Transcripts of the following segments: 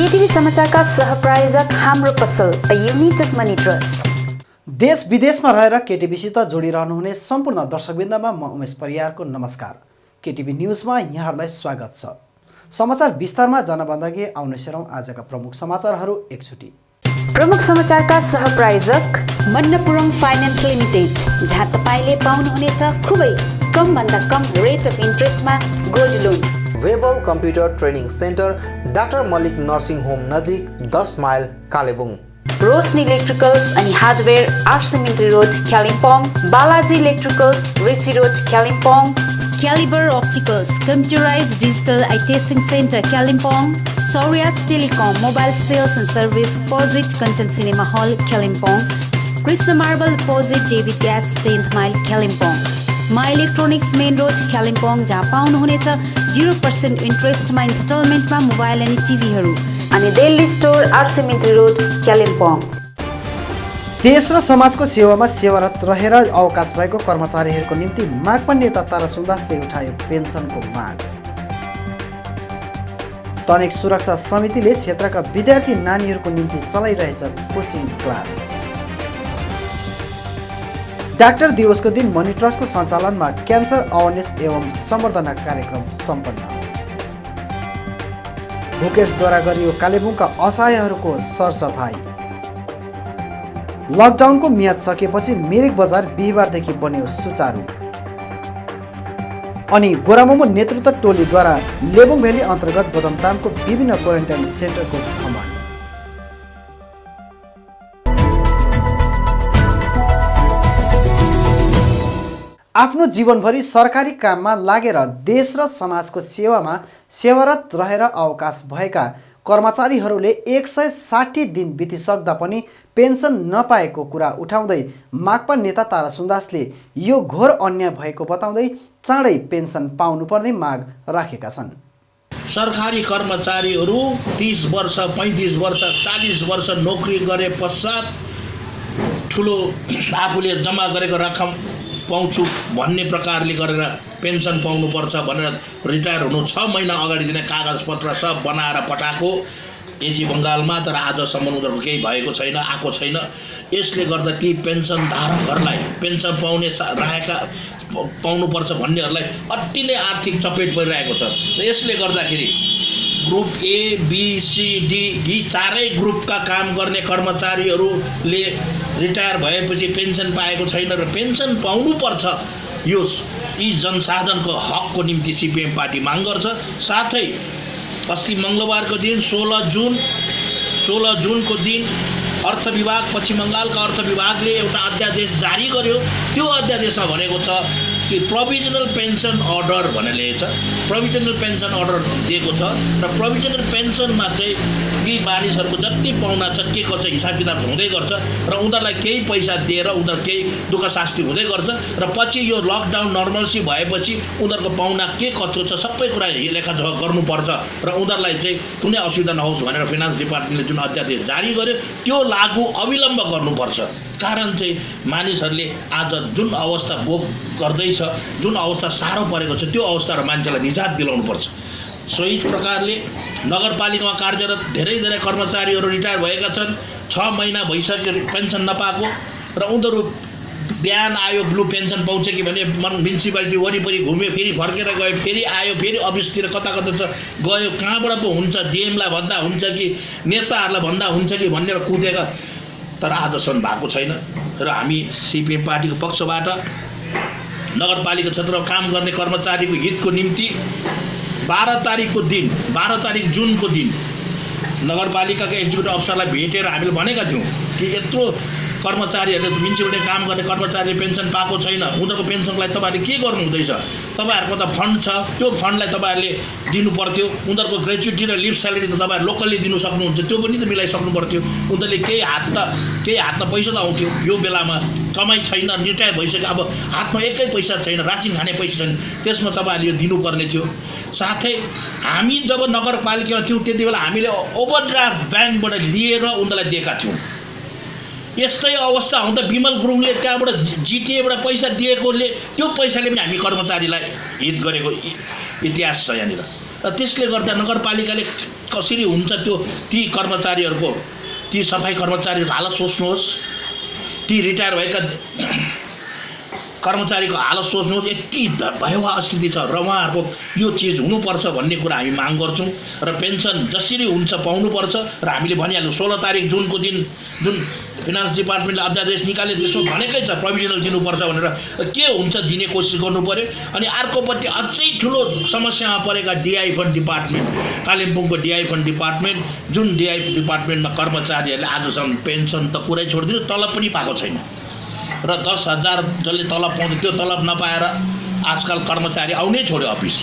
केटीभी समाचारका सहप्रायोजक हाम्रो पसल अ युनाइटेड मनी ट्रस्ट। देश विदेशमा रहेर केटीभीसित जोडिरहनुहुने सम्पूर्ण दर्शकवृन्दमा म उमेश परियारको नमस्कार। केटीभी न्युजमा यहाँहरूलाई स्वागत छ। समाचार विस्तारमा जानभन्दा अघि आउनुहोस् हेरौँ आजका प्रमुख समाचारहरू एकचोटि। प्रमुख समाचारका सहप्रायोजक मन्नपुरम फाइनान्स लिमिटेड, जहाँ तपाईले पाउनुहुनेछ खुबै कम भन्दा कम रेट अफ इन्ट्रेस्टमा गोल्ड लोन। वेबल computer training centre, doctor Mallick nursing home नजिक 10 माइल कालेबुङ। रोशनी इलेक्ट्रिकल्स अनि hardware आरसिमिन्ट्री road Kalimpong, Balaji electricals Rishi road Kalimpong, calibre opticals computerised digital I testing centre Kalimpong, सौर्याज telecom mobile sales and service opposite Kanchan cinema hall Kalimpong, Krishna marble opposite David gas 10th mile Kalimpong, मा electronics main road Kalimpong, जहाँ पाउनुहुनेछ 0% इन्ट्रेस्टमा इन्स्टलमेन्टमा mobile अनि टिभीहरू, अनि Delhi store आरसिमिन्ट्री road Kalimpong. देश र समाजको सेवामा सेवारत रहेर अवकाश भएको कर्मचारीहरूको निम्ति माकपा नेता तारा सुन्दासले उठायो पेन्सनको माग। तनिक सुरक्षा समितिले क्षेत्रका विद्यार्थी नानीहरूको निम्ति चलाइरहेछ कोचिङ क्लास। डाक्टर दिवसको दिन मनी ट्रस्टको सञ्चालनमा क्यान्सर अवेरनेस एवं सम्वर्धना कार्यक्रम सम्पन्न। भुकेशद्वारा गरियो कालेबुङका असहायहरूको सरसफाई। लकडाउनको मियाद सकेपछि मिरिक बजार बिहिबारदेखि बन्यो सुचारू। अनि गोरामोमो नेतृत्व टोलीद्वारा लेबोङ भ्याली अन्तर्गत बदमतामको विभिन्न क्वारेन्टाइन सेन्टरको भ्रमण। आफ्नो जीवनभरि सरकारी काममा लागेर देश र समाजको सेवामा सेवारत रहेर अवकाश भएका कर्मचारीहरूले 160 दिन बितिसक्दा पनि पेन्सन नपाएको कुरा उठाउँदै माकपा नेता तारा सुन्दासले यो घोर अन्याय भएको बताउँदै चाँडै पेन्सन पाउनुपर्ने माग राखेका छन्। सरकारी कर्मचारीहरू 30 वर्ष 35 वर्ष 40 वर्ष नोकरी गरे पश्चात ठुलो आफूले जम्मा गरेको रकम पाउँछु भन्ने प्रकारले गरेर पेन्सन पाउनुपर्छ भनेर रिटायर हुनु 6 महिना अगाडि दिने कागजपत्र सब बनाएर पठाएको एजी बङ्गालमा, तर आजसम्म उनीहरूको केही भएको छैन, आएको छैन। यसले गर्दा ती पेन्सन धारकहरूलाई पेन्सन पाउने रहेका पाउनुपर्छ भन्नेहरूलाई अति नै आर्थिक चपेट परिरहेको छ। र यसले गर्दाखेरि group A B C D यी चारै ग्रुपका काम गर्ने कर्मचारीहरूले रिटायर भएपछि पेन्सन पाएको छैन र पेन्सन पाउनुपर्छ। यो यी जनसाधनको हकको निम्ति सिपिएम पार्टी माग गर्छ। साथै अस्ति मङ्गलबारको दिन 16 जुनको दिन अर्थ विभाग, पश्चिम बङ्गालका अर्थ विभागले एउटा अध्यादेश जारी गर्यो। त्यो अध्यादेशमा भनेको छ कि प्रोभिजनल पेन्सन अर्डर भनेर लेखेको छ, प्रोभिजनल पेन्सन अर्डर दिएको छ र प्रोभिजनल पेन्सनमा चाहिँ ती मानिसहरूको जति पाउना छ के कसो हिसाब किताब हुँदै गर्छ र उनीहरूलाई केही पैसा दिएर उनीहरू केही दुःख शास्ति हुँदै गर्छ र पछि यो लकडाउन नर्मल्सी भएपछि उनीहरूको पाउना के कस्तो छ सबै कुरा लेखाजोखा गर्नुपर्छ र उनीहरूलाई चाहिँ कुनै असुविधा नहोस् भनेर फाइनान्स डिपार्टमेन्टले जुन अध्यादेश जारी गर्यो त्यो लागू अविलम्ब गर्नुपर्छ। कारण चाहिँ मानिसहरूले आज जुन अवस्था भोग गर्दैछ, जुन अवस्था साह्रो परेको छ त्यो अवस्था मान्छेलाई निजात दिलाउनुपर्छ। सोही प्रकारले नगरपालिकामा कार्यरत धेरै कर्मचारीहरू रिटायर भएका छन्, 6 महिना भइसक्यो पेन्सन नपाएको र उनीहरू बिहान आयो ब्लू पेन्सन पाउँछ कि भने म्युनिसिपालिटी वरिपरि घुम्यो, फेरि फर्केर गयो, फेरि आयो, फेरि अफिसतिर कता छ गयो, कहाँबाट पो हुन्छ, डिएमलाई भन्दा हुन्छ कि नेताहरूलाई भन्दा हुन्छ कि भनेर कुदेका, तर आजसम्म भएको छैन। र हामी सिपिएम पार्टीको पक्षबाट नगरपालिका क्षेत्रमा काम गर्ने कर्मचारीको हितको निम्ति 12 तारिक जुनको दिन नगरपालिकाका एक्जिक्युटिभ अफिसरलाई भेटेर हामीले भनेका थियौँ कि यत्रो कर्मचारीहरूले म्युनिसिपालिटी काम गर्ने कर्मचारीले पेन्सन पाएको छैन, उनीहरूको पेन्सनलाई तपाईँहरूले के गर्नु हुँदैछ? तपाईँहरूको त फन्ड छ, त्यो फन्डलाई तपाईँहरूले दिनु पर्थ्यो। उनीहरूको ग्रेच्युटी र लिभ स्यालेरी त तपाईँहरू लोकल्ली दिनु सक्नुहुन्छ, त्यो पनि त मिलाइसक्नु पर्थ्यो। उनीहरूले केही हातमा पैसा त आउँथ्यो। यो बेलामा कमाइ छैन, रिटायर भइसक्यो, अब हातमा एकै पैसा छैन, रासिन खाने पैसा छैन, त्यसमा तपाईँहरूले यो दिनुपर्ने थियो। साथै हामी जब नगरपालिकामा थियौँ त्यति बेला हामीले ओभरड्राफ्ट ब्याङ्कबाट लिएर उनीहरूलाई दिएका थियौँ। यस्तै अवस्था हुँदा विमल गुरुङले त्यहाँबाट जिटिएबाट पैसा दिएकोले त्यो पैसाले पनि हामी कर्मचारीलाई हित गरेको इतिहास छ यहाँनिर। र त्यसले गर्दा नगरपालिकाले कसरी हुन्छ त्यो ती कर्मचारीहरूको, ती सफाई कर्मचारीहरूको हालत सोच्नुहोस्, ती रिटायर भएका कर्मचारीको हालत सोच्नुहोस्। यति भयावह स्थिति छ र उहाँहरूको यो चिज हुनुपर्छ भन्ने कुरा हामी माग गर्छौँ र पेन्सन जसरी हुन्छ पाउनुपर्छ। र हामीले भनिहाल्यौँ 16 तारिक जुनको दिन जुन फिनान्स डिपार्टमेन्टले अध्यादेश निकाल्यो त्यसमा भनेकै छ प्रोभिजनल दिनुपर्छ भनेर। के हुन्छ दिने कोसिस गर्नु पर्यो। अनि अर्कोपट्टि अझै ठुलो समस्यामा परेका डिआई फन्ड डिपार्टमेन्ट, कालिम्पोङको डिआई फन्ड डिपार्टमेन्ट, जुन डिआई डिपार्टमेन्टमा कर्मचारीहरूले आजसम्म पेन्सन त कुरै छोडिदिनु, तलब पनि पाएको छैन र 10,000 जसले तलब पाउँछ त्यो तलब नपाएर आजकल कर्मचारी आउनै छोड्यो अफिस।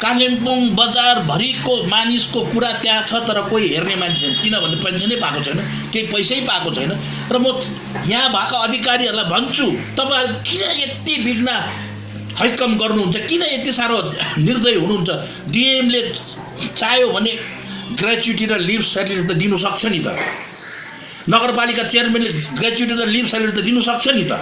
कालिम्पोङ बजारभरिको मानिसको कुरा त्यहाँ छ, तर कोही हेर्ने मान्छे छैन, किनभने पेन्सनै पाएको छैन, केही पैसै पाएको छैन। र म यहाँ भएका अधिकारीहरूलाई भन्छु, तपाईँहरू किन यति बिघ्न हैकम गर्नुहुन्छ, किन यति साह्रो निर्दय हुनुहुन्छ। डिएमले चाह्यो भने ग्रेच्युटी र लिभ स्यालेरी त दिनु सक्छ नि त, नगरपालिका चेयरम्यानले ग्रेच्युटी र लिभ स्यालेरी त दिनु सक्छ नि त,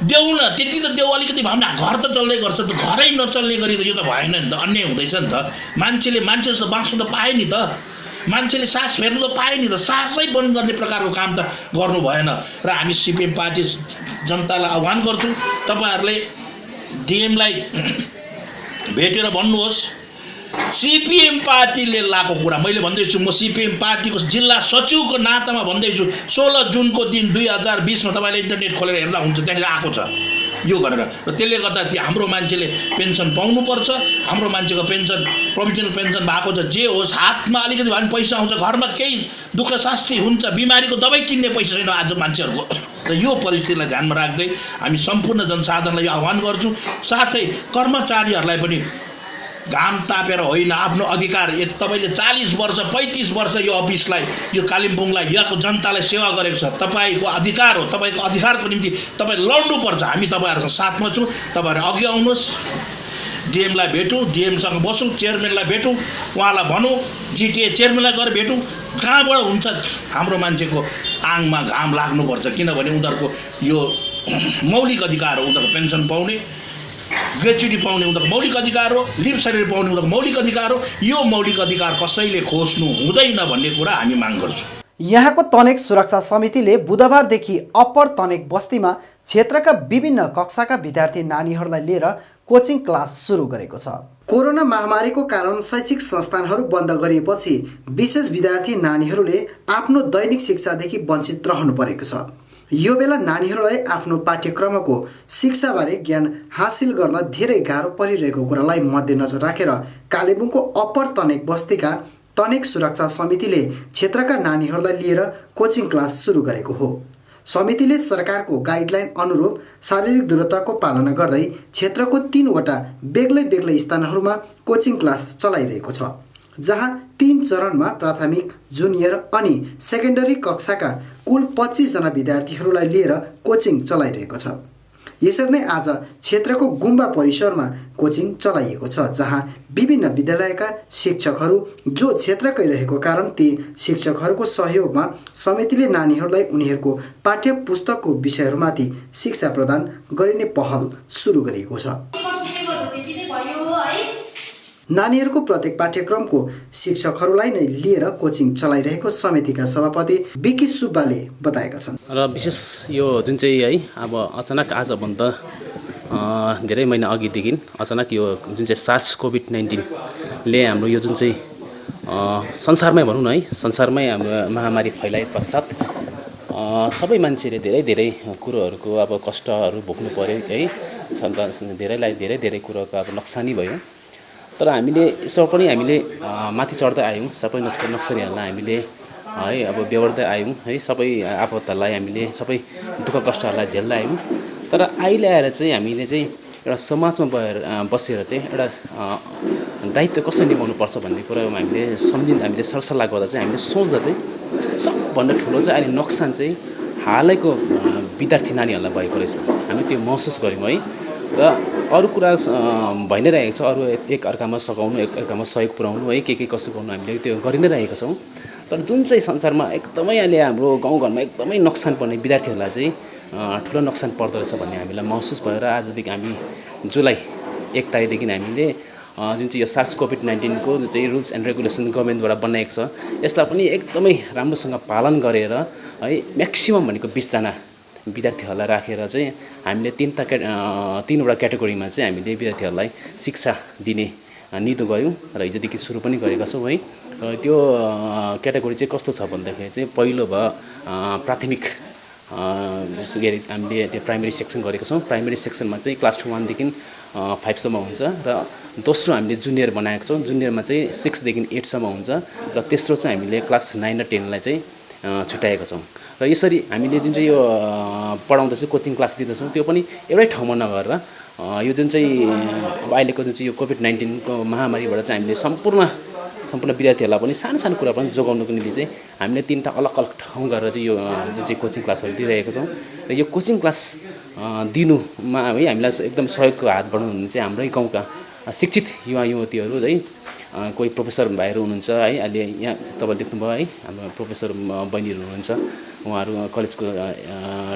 देऊ न, त्यति त देऊ। अलिकति भावना घर त चल्दै गर्छ त, घरै नचल्ने गरी त यो त भएन नि त, अन्याय हुँदैछ नि त। मान्छे जस्तो बाँच्नु त पाए नि त, मान्छेले सास फेर्नु त पाए नि त, सासै बन्द गर्ने प्रकारको काम त गर्नु भएन। र हामी सिपिएम पार्टी जनतालाई आह्वान गर्छौँ, तपाईँहरूले डिएमलाई भेटेर भन्नुहोस् सिपिएम पार्टीले लाएको कुरा मैले भन्दैछु। म सिपिएम पार्टीको जिल्ला सचिवको नातामा भन्दैछु, 16 जुनको दिन 2020मा तपाईँले इन्टरनेट खोलेर हेर्दा हुन्छ, त्यहाँनिर आएको छ यो गरेर। र त्यसले गर्दा त्यो हाम्रो मान्छेले पेन्सन पाउनुपर्छ। हाम्रो मान्छेको पेन्सन प्रोभिजनल पेन्सन भएको छ, जे होस् हातमा अलिकति भए पनि पैसा आउँछ, घरमा केही दुःख शास्ति हुन्छ, बिमारीको दबाई किन्ने पैसा छैन आज मान्छेहरूको। र यो परिस्थितिलाई ध्यानमा राख्दै हामी सम्पूर्ण जनसाधारणलाई यो आह्वान गर्छौँ, साथै कर्मचारीहरूलाई पनि घाम तापेर होइन, आफ्नो अधिकार, तपाईँले 40 वर्ष 35 वर्ष यो अफिसलाई, यो कालिम्पोङलाई, यहाँको जनतालाई सेवा गरेको छ, तपाईँको अधिकार हो। तपाईँको अधिकारको निम्ति तपाईँ लड्नुपर्छ। हामी तपाईँहरूको साथमा छौँ, तपाईँहरू अघि आउनुहोस्, डिएमलाई भेटौँ, डिएमसँग बसौँ, चेयरम्यानलाई भेटौँ, उहाँलाई भनौँ, जिटिए चेयरम्यानलाई गएर भेटौँ, कहाँबाट हुन्छ हाम्रो मान्छेको आङमा घाम लाग्नुपर्छ, किनभने उनीहरूको यो मौलिक अधिकार हो, उनीहरूको पेन्सन पाउने, ग्रेच्युटी पाउने उनीहरूको मौलिक अधिकार हो, लिभ स्यालेरी पाउने उनीहरूको मौलिक अधिकार हो। यो मौलिक अधिकार कसैले खोज्नु हुँदैन भन्ने कुरा हामी माग गर्छौँ। यहाँको तनेक सुरक्षा समितिले बुधबारदेखि अप्पर तनेक बस्तीमा क्षेत्रका विभिन्न कक्षाका विद्यार्थी नानीहरूलाई लिएर कोचिङ क्लास सुरु गरेको छ। कोरोना महामारीको कारण शैक्षिक संस्थानहरू बन्द गरिएपछि विशेष विद्यार्थी नानीहरूले आफ्नो दैनिक शिक्षादेखि वञ्चित रहनु परेको छ। यो बेला नानीहरूलाई आफ्नो पाठ्यक्रमको शिक्षाबारे ज्ञान हासिल गर्न धेरै गाह्रो परिरहेको कुरालाई मध्यनजर राखेर कालेबुङको अप्पर तनेक बस्तीका तनेक सुरक्षा समितिले क्षेत्रका नानीहरूलाई लिएर कोचिङ क्लास सुरु गरेको हो। समितिले सरकारको गाइडलाइन अनुरूप शारीरिक दूरत्वको पालना गर्दै क्षेत्रको 3वटा बेग्लै बेग्लै स्थानहरूमा कोचिङ क्लास चलाइरहेको छ, जहाँ 3 चरणमा प्राथमिक, जुनियर अनि सेकेन्डरी कक्षाका कुल 25 जना विद्यार्थीहरूलाई लिएर कोचिङ चलाइरहेको छ। यसरी नै आज क्षेत्रको गुम्बा परिसरमा कोचिङ चलाइएको छ, जहाँ विभिन्न विद्यालयका शिक्षकहरू जो क्षेत्रकै रहेको कारण ती शिक्षकहरूको सहयोगमा समितिले नानीहरूलाई उनीहरूको पाठ्य पुस्तकको विषयहरूमाथि शिक्षा प्रदान गरिने पहल सुरु गरेको छ। नानीहरूको प्रत्येक पाठ्यक्रमको शिक्षकहरूलाई नै लिएर कोचिङ चलाइरहेको समितिका सभापति बिकी सुब्बाले बताएका छन्। र विशेष यो जुन चाहिँ है अब अचानक आजभन्दा धेरै महिना अघिदेखि अचानक यो जुन चाहिँ SARS COVID-19ले हाम्रो यो जुन चाहिँ संसारमै भनौँ न है, संसारमै हाम्रो महामारी फैलाए पश्चात सबै मान्छेले धेरै कुरोहरूको अब कष्टहरू भोग्नु पर्यो है, धेरैलाई धेरै कुरोको अब नोक्सानी भयो। तर हामीले यसो पनि हामीले माथि चढ्दै आयौँ, सबै नक्सलीहरूलाई हामीले है अब बेहोर्दै आयौँ है, सबै आपतहरूलाई हामीले सबै दुःख कष्टहरूलाई झेल्दै आयौँ। तर अहिले आएर चाहिँ हामीले चाहिँ एउटा समाजमा बसेर चाहिँ एउटा दायित्व कसरी निभाउनुपर्छ भन्ने कुरामा हामीले सरसल्लाह गर्दा चाहिँ हामीले सोच्दा चाहिँ सबभन्दा ठुलो चाहिँ अहिले नोक्सान चाहिँ हालैको विद्यार्थी नानीहरूलाई भएको रहेछ। हामी त्यो महसुस गऱ्यौँ है। र अरू कुरा भइ नै रहेको छ, अरू एकअर्कामा सघाउनु, एकअर्कामा सहयोग पुर्याउनु है, के कसो गर्नु हामीले त्यो गरि नै रहेका छौँ। तर जुन चाहिँ संसारमा एकदमै अहिले हाम्रो गाउँघरमा एकदमै नोक्सान पर्ने विद्यार्थीहरूलाई चाहिँ ठुलो नोक्सान पर्दो रहेछ भन्ने हामीलाई महसुस भएर आजदेखि हामी जुलाई 1 तारिकदेखि हामीले जुन चाहिँ यो SARS-CoV-19 को जुन चाहिँ रुल्स एन्ड रेगुलेसन गभर्मेन्टद्वारा बनाएको छ यसलाई पनि एकदमै राम्रोसँग पालन गरेर है म्याक्सिमम भनेको 20 जना विद्यार्थीहरूलाई राखेर चाहिँ हामीले तीनवटा क्याटेगोरीमा चाहिँ हामीले विद्यार्थीहरूलाई शिक्षा दिने निधो गऱ्यौँ र हिजोदेखि सुरु पनि गरेका छौँ है। र त्यो क्याटेगोरी चाहिँ कस्तो छ भन्दाखेरि चाहिँ पहिलो भयो प्राथमिक हामीले त्यो प्राइमेरी सेक्सन गरेको छौँ। प्राइमेरी सेक्सनमा चाहिँ क्लास 1 देखि 5 सम्म हुन्छ र दोस्रो हामीले जुनियर बनाएको छौँ। जुनियरमा चाहिँ 6 देखि 8 सम्म हुन्छ र तेस्रो चाहिँ हामीले क्लास 9 र 10 लाई चाहिँ छुट्याएका छौँ। र यसरी हामीले जुन चाहिँ यो पढाउँदैछौँ कोचिङ क्लास दिँदैछौँ त्यो पनि एउटै ठाउँमा नगरेर यो जुन चाहिँ अब अहिलेको जुन चाहिँ यो कोभिड-19 को महामारीबाट चाहिँ हामीले सम्पूर्ण विद्यार्थीहरूलाई पनि सानो सानो कुरा पनि जोगाउनुको निम्ति चाहिँ हामीले 3टा अलग अलग ठाउँ गरेर चाहिँ यो जुन चाहिँ कोचिङ क्लासहरू दिइरहेका छौँ। र यो कोचिङ क्लास दिनुमा है हामीलाई एकदम सहयोगको हात बढाउनु चाहिँ हाम्रै गाउँका शिक्षित युवा युवतीहरू है कोही प्रोफेसर भाइहरू हुनुहुन्छ है। अहिले यहाँ तपाईँले देख्नुभयो है हाम्रो प्रोफेसर बहिनीहरू हुनुहुन्छ, उहाँहरू कलेजको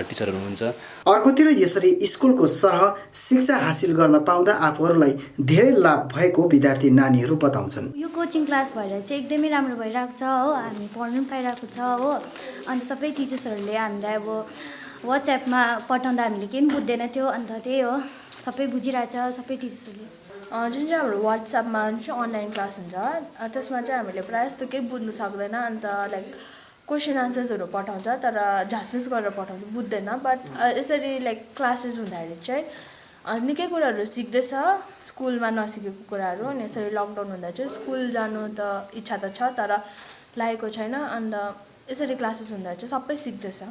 टिचरहरू हुनुहुन्छ। अर्कोतिर यसरी स्कुलको सरह शिक्षा हासिल गर्न पाउँदा आफूहरूलाई धेरै लाभ भएको विद्यार्थी नानीहरू बताउँछन्। यो कोचिङ क्लास भएर चाहिँ एकदमै राम्रो भइरहेको छ हो, हामी पढ्नु पनि पाइरहेको छ हो। अन्त सबै टिचर्सहरूले हामीलाई अब वाट्सएपमा पठाउँदा हामीले केही पनि बुझ्दैन थियो, अन्त त्यही हो सबै बुझिरहेछ सबै टिचर्सहरूले। जुन चाहिँ हाम्रो वाट्सएपमा चाहिँ अनलाइन क्लास हुन्छ त्यसमा चाहिँ हामीले प्रायः जस्तो केही बुझ्नु सक्दैन, अन्त लाइक क्वेसन आन्सर्सहरू पठाउँछ तर झासमिस गरेर पठाउँछ बुझ्दैन। बट यसरी लाइक क्लासेस हुँदाखेरि चाहिँ निकै कुराहरू सिक्दैछ, स्कुलमा नसिकेको कुराहरू। अनि यसरी लकडाउन हुँदा चाहिँ स्कुल जानु त इच्छा त छ तर लागेको छैन, अन्त यसरी क्लासेस हुँदा चाहिँ सबै सिक्दैछ।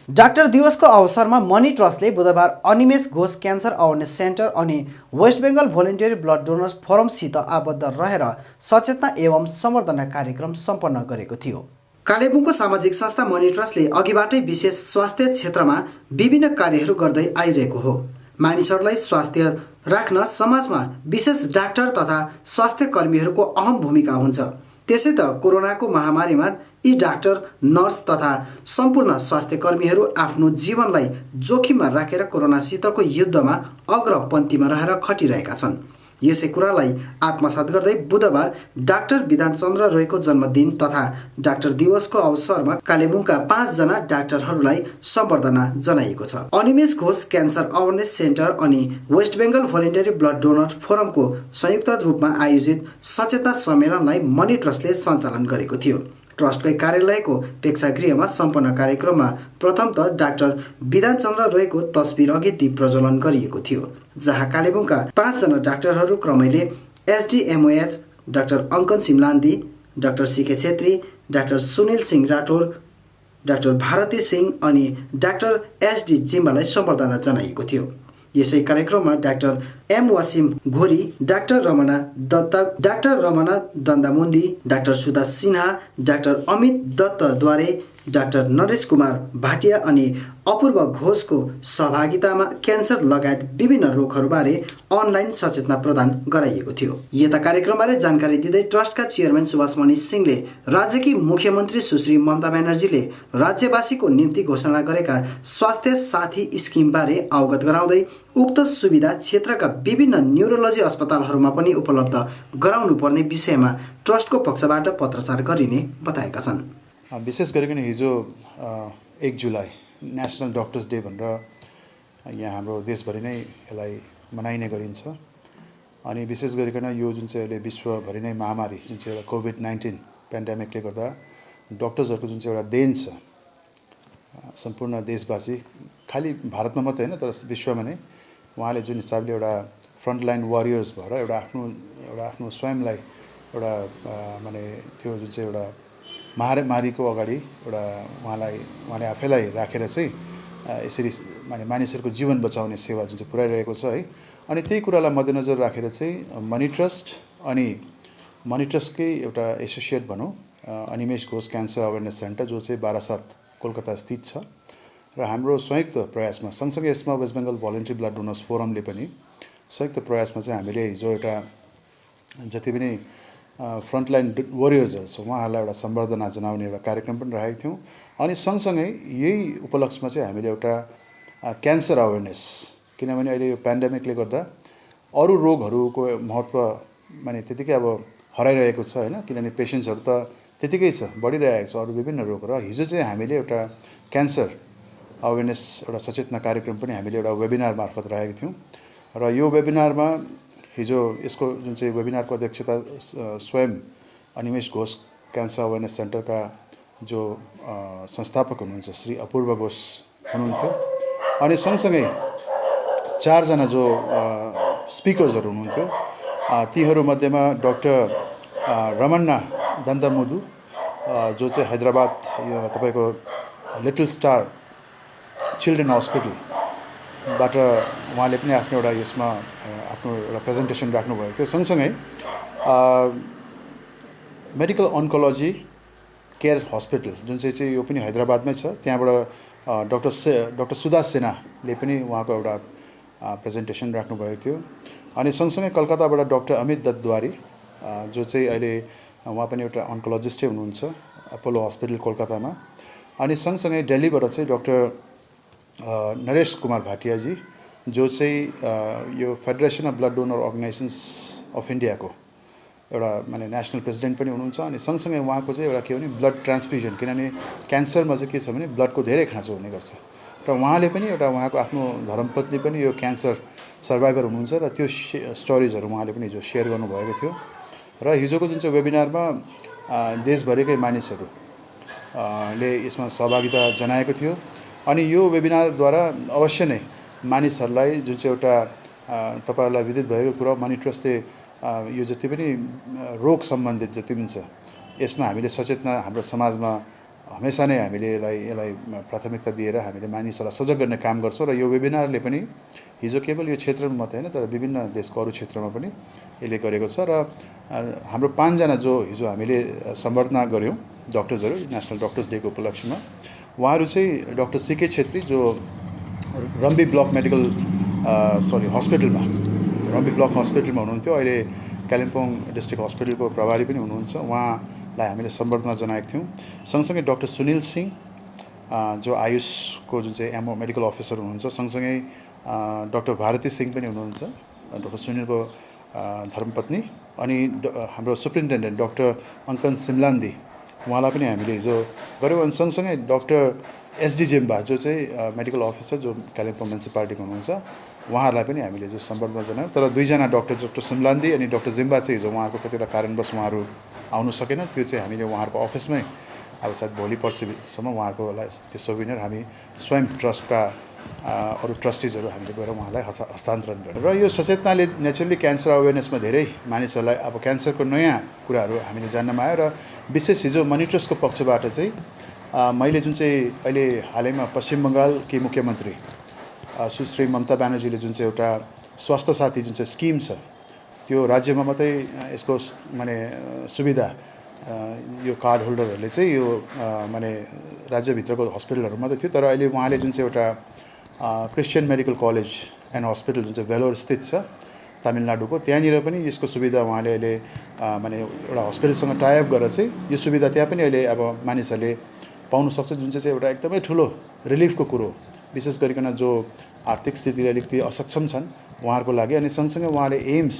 डाक्टर दिवसको अवसरमा मनी ट्रस्टले बुधबार Animesh Ghosh cancer awareness centre अनि West Bengal volunteer blood donors फोरमसित आबद्ध रहेर सचेतना एवं सम्वर्धना कार्यक्रम सम्पन्न गरेको थियो। कालेबुङको सामाजिक संस्था मनी ट्रस्टले अघिबाटै विशेष स्वास्थ्य क्षेत्रमा विभिन्न कार्यहरू गर्दै आइरहेको हो। मानिसहरूलाई स्वास्थ्य राख्न समाजमा विशेष डाक्टर तथा स्वास्थ्य कर्मीहरूको अहम भूमिका हुन्छ। त्यसै त कोरोनाको महामारीमा यी डाक्टर, नर्स तथा सम्पूर्ण स्वास्थ्य कर्मीहरू आफ्नो जीवनलाई जोखिममा राखेर कोरोनासितको युद्धमा अग्रपन्थीमा रहेर खटिरहेका छन्। यसै कुरालाई आत्मसात गर्दै बुधबार डाक्टर विधान चन्द्र रोयको जन्मदिन तथा डाक्टर दिवसको अवसरमा कालेबुङका 5 जना डाक्टरहरूलाई सम्बर्धना जनाइएको छ। Animesh Ghosh cancer awareness centre अनि West Bengal volunteer blood donor फोरमको संयुक्त रूपमा आयोजित सचेतना सम्मेलनलाई मनी ट्रस्टले सञ्चालन गरेको थियो। ट्रस्टकै कार्यालयको प्रेक्षागृहमा सम्पन्न कार्यक्रममा प्रथमतः डाक्टर विधान चन्द्र रोयको तस्बिर अघि दीप प्रज्वलन गरिएको थियो, जहाँ कालेबुङका 5 जना डाक्टरहरू क्रमैले SDMOH doctor Ankan Simlandi, doctor CK Chhetri, doctor Sunil Singh Rathore, doctor Bharti Singh अनि डाक्टर एसडी जिम्बालाई सम्बर्धना जनाइएको थियो। यसै कार्यक्रममा doctor am Washim Ghori, doctor रमना दन्दामुन्दी, डाक्टर सुधा सिन्हा, डाक्टर अमित दत्तद्वारे, डाक्टर नरेश कुमार भाटिया अनि अपूर्व घोषको सहभागितामा क्यान्सर लगायत विभिन्न रोगहरूबारे अनलाइन सचेतना प्रदान गराइएको थियो। यता कार्यक्रमबारे जानकारी दिँदै ट्रस्टका चेयरम्यान सुभाषमणि सिंहले राज्यकी मुख्यमन्त्री सुश्री ममता ब्यानर्जीले राज्यवासीको निम्ति घोषणा गरेका स्वास्थ्य साथी स्किमबारे अवगत गराउँदै उक्त सुविधा क्षेत्रका विभिन्न न्युरोलोजी अस्पतालहरूमा पनि उपलब्ध गराउनुपर्ने विषयमा ट्रस्टको पक्षबाट पत्रचार गरिने बताएका छन्। विशेष गरिकन हिजो 1 जुलाई नेसनल डक्टर्स डे भनेर यहाँ हाम्रो देशभरि नै यसलाई मनाइने गरिन्छ। अनि विशेष गरिकन यो जुन चाहिँ अहिले विश्वभरि नै महामारी जुन चाहिँ एउटा कोभिड-19 पेन्डेमिकले गर्दा डक्टर्सहरूको जुन चाहिँ एउटा देन छ सम्पूर्ण देशवासी, खालि भारतमा मात्रै होइन तर विश्वमा नै उहाँले जुन हिसाबले एउटा फ्रन्टलाइन वारियर्स भएर एउटा आफ्नो स्वयंलाई एउटा माने त्यो जुन चाहिँ एउटा महामारीको अगाडि एउटा उहाँले आफैलाई राखेर चाहिँ यसरी माने मानिसहरूको जीवन बचाउने सेवा जुन चाहिँ पुर्याइरहेको छ है। अनि त्यही कुरालाई मध्यनजर राखेर चाहिँ मनी ट्रस्ट अनि मनी ट्रस्टकै एउटा एसोसिएट भनौँ Animesh Ghosh cancer awareness centre जो चाहिँ बारासात कोलकाता स्थित छ र हाम्रो संयुक्त प्रयासमा सँगसँगै यसमा West Bengal volunteer blood donors फोरमले पनि संयुक्त प्रयासमा चाहिँ हामीले हिजो एउटा जति पनि फ्रन्टलाइन वरियर्सहरू छ उहाँहरूलाई एउटा सम्बर्धना जनाउने एउटा कार्यक्रम पनि राखेको थियौँ। अनि सँगसँगै यही उपलक्ष्यमा चाहिँ हामीले एउटा क्यान्सर अवेरनेस, किनभने अहिले यो पेन्डेमिकले गर्दा अरू रोगहरूको महत्त्व माने त्यतिकै अब हराइरहेको छ होइन, किनभने पेसेन्ट्सहरू त त्यतिकै छ, बढिरहेको छ अरू विभिन्न रोग। र हिजो चाहिँ हामीले एउटा क्यान्सर अवेरनेस एउटा सचेतना कार्यक्रम पनि हामीले एउटा वेबिनार मार्फत राखेको थियौँ। र यो वेबिनारमा हिजो यसको जुन चाहिँ वेबिनारको अध्यक्षता स्वयं अनिमेष घोष क्यान्सर अवेरनेस सेन्टरका जो संस्थापक हुनुहुन्छ श्री अपूर्व घोष हुनुहुन्थ्यो, अनि सँगसँगै 4 जना जो स्पिकर्सहरू हुनुहुन्थ्यो, तीहरूमध्येमा डाक्टर रमन्ना दन्तमुदु जो चाहिँ हैदराबाद तपाईँको लिटल स्टार चिल्ड्रेन हस्पिटलबाट उहाँले पनि आफ्नो एउटा यसमा आफ्नो एउटा प्रेजेन्टेसन राख्नुभएको थियो। सँगसँगै मेडिकल अन्कोलोजी केयर हस्पिटल जुन चाहिँ यो पनि हैदराबादमै छ, त्यहाँबाट डाक्टर सुधा सेनाले पनि उहाँको एउटा प्रेजेन्टेसन राख्नुभएको थियो। अनि सँगसँगै कलकत्ताबाट डाक्टर अमित दत्तद्वारी जो चाहिँ अहिले उहाँ पनि एउटा अन्कोलोजिस्टै हुनुहुन्छ अपोलो हस्पिटल कोलकातामा। अनि सँगसँगै दिल्लीबाट चाहिँ डाक्टर नरेश कुमार भाटियाजी जो चाहिँ यो federation of blood donor organisations of इन्डियाको एउटा माने नेसनल प्रेसिडेन्ट पनि हुनुहुन्छ। अनि सँगसँगै उहाँको चाहिँ एउटा के भने ब्लड ट्रान्सफ्युजन, किनभने क्यान्सरमा चाहिँ के छ भने ब्लडको धेरै खाँचो हुने गर्छ, र उहाँले पनि एउटा उहाँको आफ्नो धर्मपत्नी पनि यो क्यान्सर सर्भाइभर हुनुहुन्छ, र त्यो स्टोरिजहरू उहाँले पनि हिजो सेयर गर्नुभएको थियो। र हिजोको जुन चाहिँ वेबिनारमा देशभरिकै मानिसहरू ले यसमा सहभागिता जनाएको थियो। अनि यो वेबिनारद्वारा अवश्य नै मानिसहरूलाई जुन चाहिँ एउटा तपाईँहरूलाई विदित भएको कुरा मनी ट्रस्टले यो जति पनि रोग सम्बन्धित जति पनि छ यसमा हामीले सचेतना हाम्रो समाजमा हमेसा नै हामीले यसलाई प्राथमिकता दिएर हामीले मानिसहरूलाई सजग गर्ने काम गर्छौँ। र यो वेबिनारले पनि हिजो केवल यो क्षेत्रमा मात्रै होइन तर विभिन्न देशको अरू क्षेत्रमा पनि यसले गरेको छ। र हाम्रो 5 जना जो हिजो हामीले सम्बर्धना गऱ्यौँ डक्टर्सहरू नेसनल डक्टर्स डेको उपलक्ष्यमा, उहाँहरू चाहिँ डाक्टर सीके छेत्री जो रम्बी ब्लक मेडिकल हस्पिटलमा रम्बी ब्लक हस्पिटलमा हुनुहुन्थ्यो, अहिले कालिम्पोङ डिस्ट्रिक्ट हस्पिटलको प्रभारी पनि हुनुहुन्छ, उहाँलाई हामीले सम्बर्धना जनाएको थियौँ। सँगसँगै डाक्टर सुनिल सिंह जो आयुषको जुन चाहिँ एमओ मेडिकल अफिसर हुनुहुन्छ, सँगसँगै डाक्टर भारती सिंह पनि हुनुहुन्छ डाक्टर सुनिलको धर्मपत्नी, अनि हाम्रो सुप्रिन्टेन्डेन्ट डाक्टर अङ्कन सिमलान्दी उहाँलाई पनि हामीले हिजो गऱ्यौँ। अनि सँगसँगै डाक्टर एसडी जेम्बा जो चाहिँ मेडिकल अफिसर जो कालिम्पोङ म्युनिसिपालिटीको हुनुहुन्छ, उहाँहरूलाई पनि हामीले हिजो सम्बर्धना जनायौँ। तर 2 जना डाक्टर सिमलान्दी अनि डाक्टर जेम्बा चाहिँ हिजो उहाँहरूको कतिवटा कारणवश उहाँहरू आउनु सकेन, त्यो चाहिँ हामीले उहाँहरूको अफिसमै अब सायद भोलि पर्सिसम्म उहाँहरूकोलाई त्यो सोभिनियर हामी स्वयं ट्रस्टका अरू ट्रस्टिजहरू हामीले गएर उहाँलाई हस्तान्तरण गर्यौँ। र यो सचेतनाले नेचुरली क्यान्सर अवेरनेसमा धेरै मानिसहरूलाई अब क्यान्सरको नयाँ कुराहरू हामीले जान्नमा आयो। र विशेष हिजो मनी ट्रस्टको पक्षबाट चाहिँ मैले जुन चाहिँ अहिले हालैमा पश्चिम बङ्गालकी मुख्यमन्त्री सुश्री ममता ब्यानर्जीले जुन चाहिँ एउटा स्वास्थ्य साथी जुन चाहिँ स्किम छ त्यो राज्यमा मात्रै यसको माने सुविधा यो कार्ड होल्डरहरूले चाहिँ यो माने राज्यभित्रको हस्पिटलहरू मात्रै थियो, तर अहिले उहाँले जुन चाहिँ एउटा Christian medical college and hospital जुन चाहिँ भेलोर स्थित छ तमिलनाडुको, त्यहाँनिर पनि यसको सुविधा उहाँले अहिले माने एउटा हस्पिटलसँग टाइअप गरेर चाहिँ यो सुविधा त्यहाँ पनि अहिले अब मानिसहरूले पाउन सक्छ, जुन चाहिँ एउटा एकदमै ठुलो रिलिफको कुरो, विशेष गरिकन जो आर्थिक स्थितिले अलिकति असक्षम छन् उहाँहरूको लागि। अनि सँगसँगै उहाँले एम्स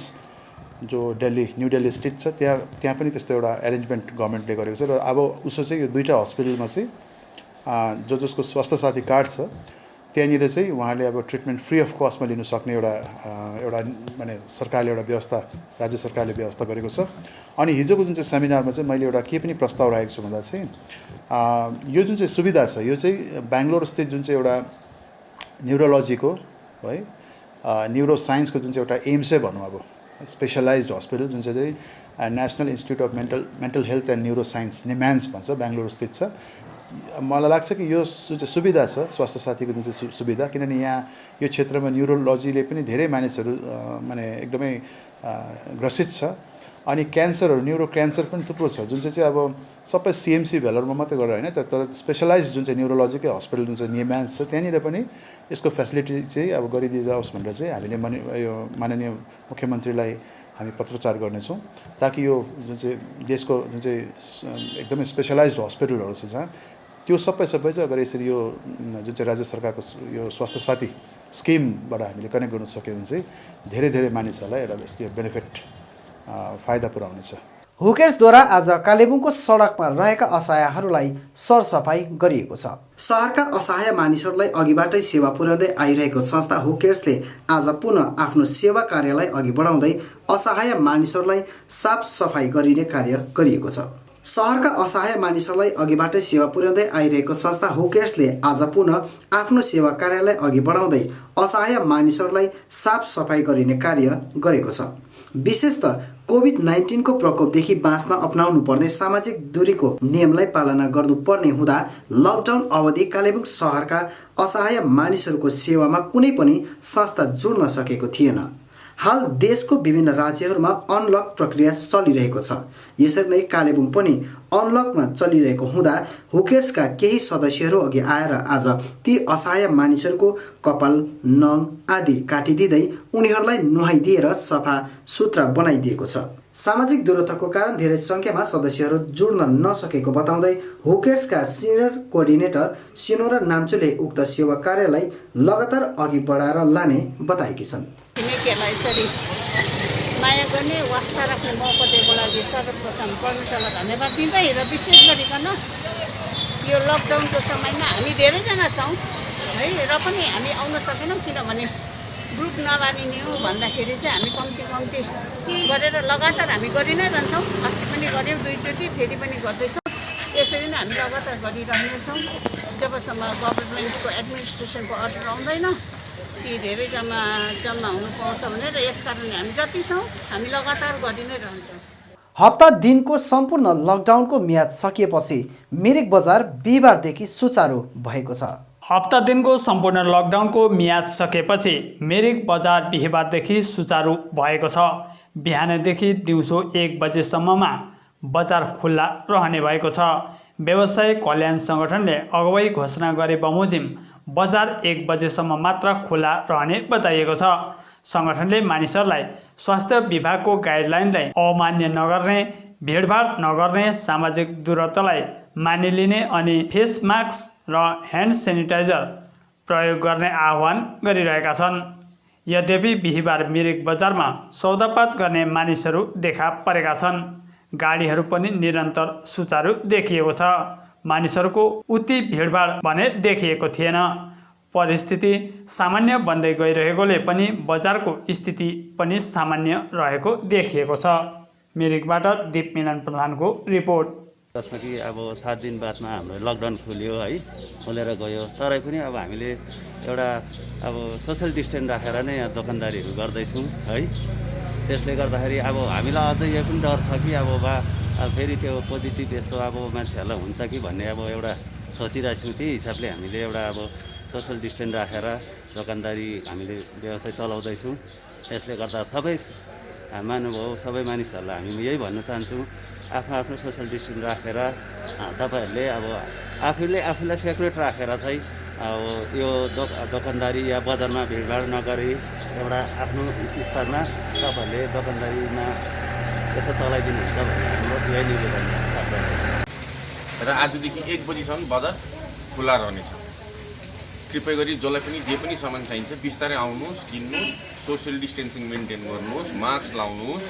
जो न्यू दिल्ली स्थित छ त्यहाँ पनि त्यस्तो एउटा एरेन्जमेन्ट गभर्मेन्टले गरेको छ। र अब उसो चाहिँ यो 2टा हस्पिटलमा चाहिँ जसको स्वास्थ्य साथी कार्ड छ त्यहाँनिर चाहिँ उहाँले अब ट्रिटमेन्ट फ्री अफ कस्टमा लिनु सक्ने एउटा माने सरकारले एउटा व्यवस्था, राज्य सरकारले व्यवस्था गरेको छ। अनि हिजोको जुन चाहिँ सेमिनारमा चाहिँ मैले एउटा के पनि प्रस्ताव राखेको छु भन्दा चाहिँ यो जुन चाहिँ सुविधा छ यो चाहिँ बेङ्गलोर स्थित जुन चाहिँ एउटा न्युरोलोजीको है न्युरो साइन्सको जुन चाहिँ एउटा एम्सै भनौँ अब स्पेसलाइज्ड हस्पिटल जुन चाहिँ national institute of mental health and neuroscience NIMHANS भन्छ, बेङ्गलोर स्थित छ। मलाई लाग्छ कि यो जुन चाहिँ सुविधा छ स्वास्थ्य साथीको जुन चाहिँ सुविधा, किनभने यहाँ यो क्षेत्रमा न्युरोलोजीले पनि धेरै मानिसहरू माने एकदमै ग्रसित छ। अनि क्यान्सरहरू न्युरो क्यान्सर पनि थुप्रो छ जुन चाहिँ अब सबै सिएमसी भेलोरमा मात्रै गरेर होइन, तर स्पेसलाइज जुन चाहिँ न्युरोलोजीकै हस्पिटल जुन चाहिँ निम्यान्स छ त्यहाँनिर पनि यसको फेसिलिटी चाहिँ अब गरिदियोस् भनेर चाहिँ हामीले यो माननीय मुख्यमन्त्रीलाई हामी पत्रचार गर्नेछौँ, ताकि यो जुन चाहिँ देशको जुन चाहिँ एकदमै स्पेसलाइज्ड हस्पिटलहरू छ जहाँ त्यो सबै चाहिँ अगर यसरी यो जुन चाहिँ राज्य सरकारको यो स्वास्थ्य साथी स्किमबाट हामीले कनेक्ट गर्न सक्यो भने चाहिँ धेरै मानिसहरूलाई एउटा यसको बेनिफिट फाइदा पुर्याउनेछ। हुकेर्सद्वारा आज कालेबुङको सडकमा रहेका असहायहरूलाई सरसफाई गरिएको छ। सहरका असहाय मानिसहरूलाई अघिबाटै सेवा पुर्याउँदै आइरहेको संस्था हुकेर्सले आज पुनः आफ्नो सेवा कार्यलाई अघि बढाउँदै असहाय मानिसहरूलाई साफ सफाई गरिने कार्य गरिएको छ। सहरका असहाय मानिसहरूलाई अघिबाटै सेवा पुर्याउँदै आइरहेको संस्था हुकेर्सले आज पुनः आफ्नो सेवा कार्यलाई अघि बढाउँदै असहाय मानिसहरूलाई साफ सफाई गरिने कार्य गरेको छ। विशेषतः कोभिड-19 को प्रकोपदेखि बाँच्न अपनाउनु पर्ने सामाजिक दूरीको नियमलाई पालना गर्नुपर्ने हुँदा लकडाउन अवधि कालेबुङ सहरका असहाय मानिसहरूको सेवामा कुनै पनि संस्था जोड्न सकेको थिएन। हाल देशको विभिन्न राज्यहरूमा अनलक प्रक्रिया चलिरहेको छ। यसरी नै कालेबुङ पनि अनलकमा चलिरहेको हुँदा हुकेर्सका केही सदस्यहरू अघि आएर आज ती असहाय मानिसहरूको कपाल, नङ आदि काटिदिँदै उनीहरूलाई नुहाइदिएर सफा सुथरा बनाइदिएको छ। सामाजिक दूरत्वको कारण धेरै सङ्ख्यामा सदस्यहरू जोड्न नसकेको बताउँदै हुकेर्सका सिनियर कोअर्डिनेटर सिनोरा नाम्चुले उक्त सेवा कार्यलाई लगातार अघि बढाएर लाने बताएकी छन्। छिमेकीहरूलाई यसरी माया गर्ने वास्ता राख्ने मौका दिएको लागि सर्वप्रथम परमेश्वरलाई धन्यवाद दिँदै र विशेष गरिकन यो लकडाउनको समयमा हामी धेरैजना छौँ है, र पनि हामी आउन सकेनौँ किनभने ग्रुप नबानिने हो भन्दाखेरि चाहिँ हामी कम्ती गरेर लगातार हामी गरि नै रहन्छौँ। अस्ति पनि गऱ्यौँ 2 चोटि, फेरि पनि गर्दैछौँ। यसरी नै हामी लगातार गरिरहनेछौँ जबसम्म गभर्मेन्टको एडमिनिस्ट्रेसनको अर्डर आउँदैन कि धेरै जम्मा हुनु पाउँछ भनेर। यसकारणले हामी जति छौँ हामी लगातार गरि नै रहन्छौँ। हप्ता दिनको सम्पूर्ण लकडाउनको म्याद सकिएपछि मिरिक बजार बिहिबारदेखि सुचारू भएको छ। हप्ता दिनको सम्पूर्ण लकडाउनको म्याद सकेपछि मिरिक बजार बिहिबारदेखि सुचारू भएको छ। बिहानदेखि दिउँसो 1 बजेसम्ममा बजार खुल्ला रहने भएको छ। व्यवसाय कल्याण सङ्गठनले अगुवाई घोषणा गरे बमोजिम बजार 1 बजेसम्म मात्र खुल्ला रहने बताइएको छ। सङ्गठनले मानिसहरूलाई स्वास्थ्य विभागको गाइडलाइनलाई अमान्य नगर्ने, भिडभाड नगर्ने, सामाजिक दूरत्वलाई मानिलिने अनि फेस मास्क र ह्यान्ड सेनिटाइजर प्रयोग गर्ने आह्वान गरिरहेका छन्। यद्यपि बिहिबार मिरिक बजारमा सौदापात गर्ने मानिसहरू देखा परेका छन्। गाडीहरू पनि निरन्तर सुचारू देखिएको छ। मानिसहरूको उति भिडभाड भने देखिएको थिएन। परिस्थिति सामान्य बन्दै गइरहेकोले पनि बजारको स्थिति पनि सामान्य रहेको देखिएको छ। मिरिकबाट दीपमिलन प्रधानको रिपोर्ट। जसमा कि अब 7 दिन बादमा हाम्रो लकडाउन खुल्यो है, खोलेर गयो, तरै पनि अब हामीले एउटा अब सोसल डिस्टेन्स राखेर नै यहाँ दोकानदारीहरू गर्दैछौँ है। त्यसले गर्दाखेरि अब हामीलाई अझै यो पनि डर छ कि अब फेरि त्यो पोजिटिभ यस्तो अब मान्छेहरूलाई हुन्छ कि भन्ने अब एउटा सोचिरहेको छौँ। त्यही हिसाबले हामीले एउटा अब सोसल डिस्टेन्स राखेर दोकानदारी हामीले व्यवसाय चलाउँदैछौँ। त्यसले गर्दा सबै महानुभाव सबै मानिसहरूलाई हामी यही भन्न चाहन्छौँ, आफ्नो सोसल डिस्टेन्स राखेर तपाईँहरूले अब आफूलाई सेक्युरेट राखेर चाहिँ अब यो दोकानदारी या बजारमा भिडभाड नगरी एउटा आफ्नो स्तरमा तपाईँहरूले दोकानदारीमा यसो चलाइदिनुहुन्छ भन्ने हाम्रो यही निवेदन छ। र आजदेखि 1 बजीसम्म बजार खुला रहनेछ। कृपया गरी जसलाई पनि जे पनि सामान चाहिन्छ बिस्तारै आउनुहोस्, किन्नुहोस्, सोसियल डिस्टेन्सिङ मेन्टेन गर्नुहोस्, मास्क लाउनुहोस्,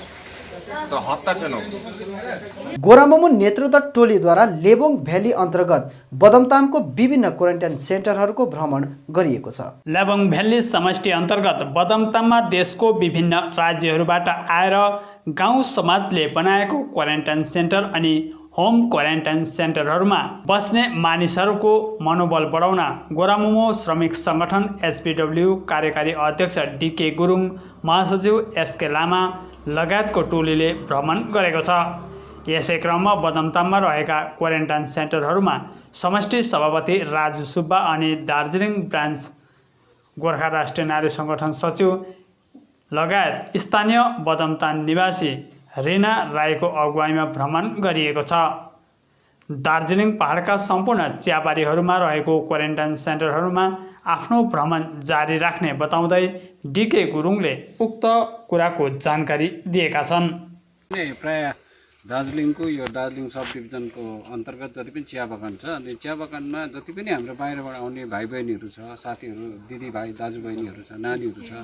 त हतार चाहिँ नहुनु। गोरामुमु नेतृत्व टोलीद्वारा लेबोङ भ्याली अन्तर्गत बदमतामको विभिन्न क्वारेन्टाइन सेन्टरहरूको भ्रमण गरिएको छ। लेबोङ भ्याली समष्टि अन्तर्गत बदमताममा देशको विभिन्न राज्यहरूबाट आएर गाउँ समाजले बनाएको क्वारेन्टाइन सेन्टर अनि होम क्वारेन्टाइन सेन्टरहरूमा बस्ने मानिसहरूको मनोबल बढाउन गोरामुमो श्रमिक सङ्गठन एसपिडब्ल्यू कार्यकारी अध्यक्ष डिके गुरुङ, महासचिव एसके लामा लगायतको टोलीले भ्रमण गरेको छ। यसै क्रममा बदमताममा रहेका क्वारेन्टाइन सेन्टरहरूमा समष्टि सभापति राजु सुब्बा अनि दार्जिलिङ ब्रान्च गोर्खा राष्ट्रिय नारी सङ्गठन सचिव लगायत स्थानीय बदमताम निवासी रिना राईको अगुवाईमा भ्रमण गरिएको छ। दार्जिलिङ पहाडका सम्पूर्ण चियाबारीहरूमा रहेको क्वारेन्टाइन सेन्टरहरूमा आफ्नो भ्रमण जारी राख्ने बताउँदै डिके गुरुङले उक्त कुराको जानकारी दिएका छन्। प्राय दार्जिलिङको यो दार्जिलिङ सब डिभिजनको अन्तर्गत जति पनि चिया बगान छ अनि चिया बगानमा जति पनि हाम्रो बाहिरबाट आउने भाइ बहिनीहरू छ, साथीहरू, दिदीभाइ दाजुबहिनीहरू छ, नानीहरू छ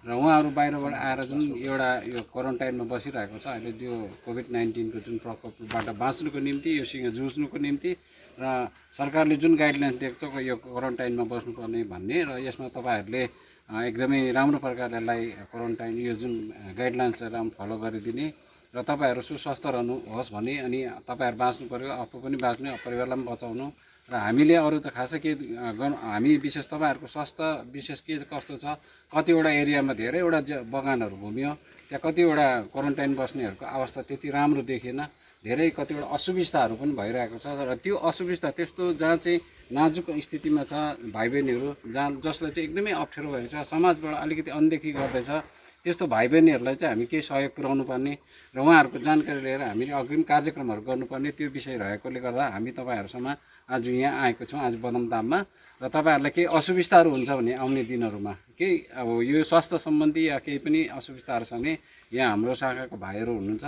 र उहाँहरू बाहिरबाट आएर जुन एउटा यो क्वारेन्टाइनमा बसिरहेको छ अहिले त्यो कोभिड-19 को जुन प्रकोपबाट बाँच्नुको निम्ति योसँग जुझ्नुको निम्ति र सरकारले जुन गाइडलाइन्स दिएको छ यो क्वारेन्टाइनमा बस्नुपर्ने भन्ने र यसमा तपाईँहरूले एकदमै राम्रो प्रकारले यसलाई क्वारेन्टाइन यो जुन गाइडलाइन्सलाई राम्रो फलो गरिदिने र तपाईँहरू सुस्वस्थ रहनुहोस् भने अनि तपाईँहरू बाँच्नु पर्यो, आफू पनि बाँच्ने, परिवारलाई पनि बचाउनु र हामीले अरू त खासै के गर्नु, हामी विशेष तपाईँहरूको स्वास्थ्य विशेष के कस्तो छ, कतिवटा एरियामा धेरैवटा बगानहरू घुम्यो, त्यहाँ कतिवटा क्वारेन्टाइन बस्नेहरूको अवस्था त्यति राम्रो देखिएन, धेरै कतिवटा असुविस्ताहरू पनि भइरहेको छ र त्यो असुविस्ता त्यस्तो जहाँ चाहिँ नाजुक स्थितिमा छ भाइ बहिनीहरू जहाँ जसलाई चाहिँ एकदमै अप्ठ्यारो भएको छ, समाजबाट अलिकति अनदेखि गर्दैछ, त्यस्तो भाइ बहिनीहरूलाई चाहिँ हामी केही सहयोग पुर्याउनु पर्ने र उहाँहरूको जानकारी लिएर हामीले अग्रिम कार्यक्रमहरू गर्नुपर्ने त्यो विषय रहेकोले गर्दा हामी तपाईँहरूसँग आज यहाँ आएको छौँ, आज बदमताममा। र तपाईँहरूलाई केही असुविस्ताहरू हुन्छ भने आउने दिनहरूमा केही अब यो स्वास्थ्य सम्बन्धी या केही पनि असुविस्ताहरू छ भने यहाँ हाम्रो शाखाको भाइहरू हुनुहुन्छ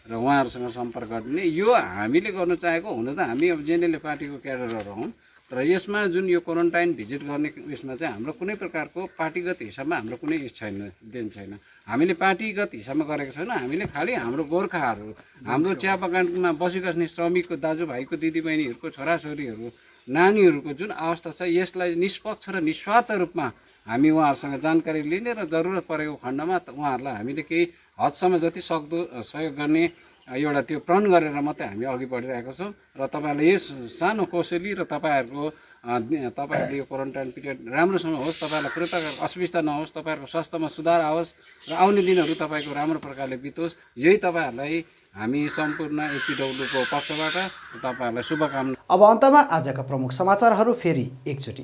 र उहाँहरूसँग सम्पर्क गरिदिने। यो हामीले गर्नु चाहेको हुन त हामी अब जेएनएलए पार्टीको क्याडरहरू हौँ र यसमा जुन यो क्वारेन्टाइन भिजिट गर्ने उयसमा चाहिँ हाम्रो कुनै प्रकारको पार्टीगत हिसाबमा हाम्रो कुनै देन छैन। हामीले पार्टीगत हिसाबमा गरेको छैन, हामीले खालि हाम्रो गोर्खाहरू, हाम्रो चिया बगानमा बसिबस्ने श्रमिकको दाजुभाइको दिदीबहिनीहरूको छोराछोरीहरू, नानीहरूको जुन अवस्था छ यसलाई निष्पक्ष र निस्वार्थ रूपमा हामी उहाँहरूसँग जानकारी लिने र जरुरत परेको खण्डमा उहाँहरूलाई हामीले केही हदसम्म जति सक्दो सहयोग गर्ने एउटा त्यो प्रण गरेर मात्रै हामी अघि बढिरहेको छौँ र तपाईँहरूलाई यो सानो कोसेली र तपाईँहरूले यो क्वारेन्टाइन पिरियड राम्रोसँग होस्, तपाईँहरूलाई कुनै प्रकारको असुविस्ता नहोस्, तपाईँहरूको स्वास्थ्यमा सुधार आओस् र आउने दिनहरू तपाईँको राम्रो प्रकारले बितोस्, यही तपाईँहरूलाई हामी सम्पूर्ण एपीडब्ल्यूको पक्षबाट तपाईँहरूलाई शुभकामना। अब अन्तमा आजका प्रमुख समाचारहरू फेरि एकचोटि।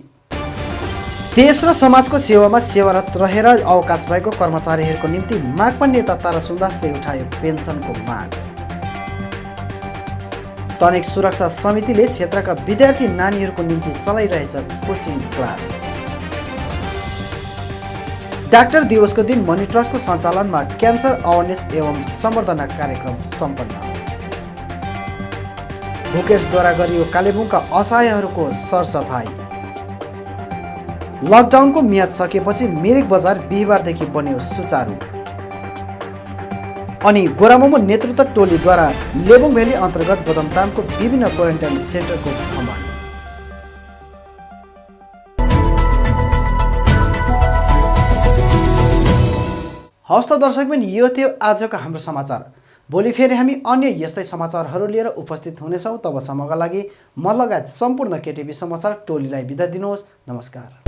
देश र समाजको सेवामा सेवारत रहेर अवकाश भएको कर्मचारीहरूको निम्ति माकपा नेता तारा सुन्दासले उठायो पेन्सनको माग। तनिक सुरक्षा समितिले क्षेत्रका विद्यार्थी नानीहरूको निम्ति चलाइरहेछ कोचिङ क्लास। डाक्टर दिवसको दिन मनी ट्रस्टको सञ्चालनमा क्यान्सर अवेरनेस एवं सम्वर्धना कार्यक्रम सम्पन्न। भुकेशद्वारा गरियो कालेबुङका असहायहरूको सरसफाई। लकडाउनको मियाद सकेपछि मिरिक बजार बिहिबारदेखि बन्यो सुचारू। अनि गोरामोमो नेतृत्व टोलीद्वारा लेबोङ भ्याली अन्तर्गत बदमतामको विभिन्न क्वारेन्टाइन सेन्टरको भ्रमण। हवस् त दर्शकबिन, यो थियो आजको हाम्रो समाचार। भोलि फेरि हामी अन्य यस्तै समाचारहरू लिएर उपस्थित हुनेछौँ। तबसम्मका लागि म लगायत सम्पूर्ण केटिभी समाचार टोलीलाई बिदा दिनुहोस्। नमस्कार।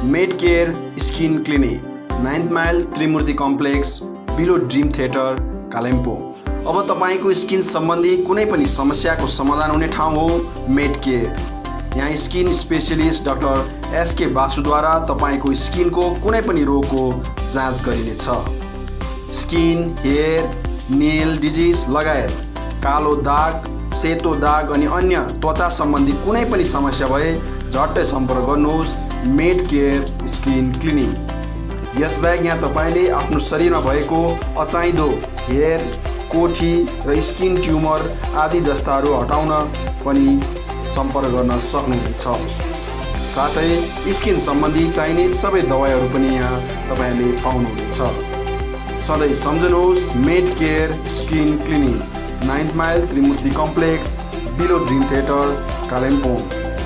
Medcare skin clinic, 9th mile Trimurti complex, below dream theatre, Kalimpong. अब तपाईँको स्किन सम्बन्धी कुनै पनि समस्याको समाधान हुने ठाउँ हो मेडकेयर। यहाँ स्किन स्पेशलिस्ट डाक्टर एसके बासुद्वारा तपाईँको स्किनको कुनै पनि रोगको जाँच गरिनेछ। स्किन, हेयर, नेल डिजिज लगायत कालो दाग, सेतो दाग अनि अन्य त्वचा सम्बन्धी कुनै पनि समस्या भए झट्टै सम्पर्क गर्नुहोस् मेडकेयर स्किन क्लिनिक। यसबाहेक यहाँ तपाईँले आफ्नो शरीरमा भएको अचाहिँदो हेयर, कोठी र स्किन ट्युमर आदि जस्ताहरू हटाउन पनि सम्पर्क गर्न सक्नुहुनेछ। साथै स्किन सम्बन्धी चाहिने सबै दबाईहरू पनि यहाँ तपाईँले पाउनुहुनेछ। सधैँ सम्झनुहोस् Medcare skin clinic, 9th mile Trimurti complex, below dream theatre, Kalimpong.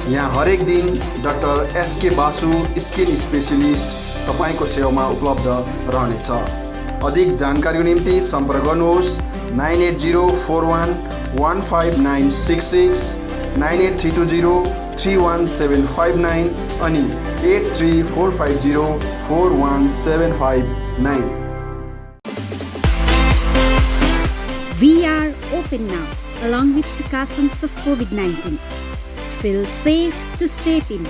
यहाँ हरेक दिन doctor SK Basu skin specialist तपाईँको सेवामा उपलब्ध रहनेछ। अधिक जानकारीको निम्ति सम्पर्क गर्नुहोस् 9804115966, 9832031759 अनि 8345041759। We are open now, along with precautions of COVID-19. Feel safe to step in.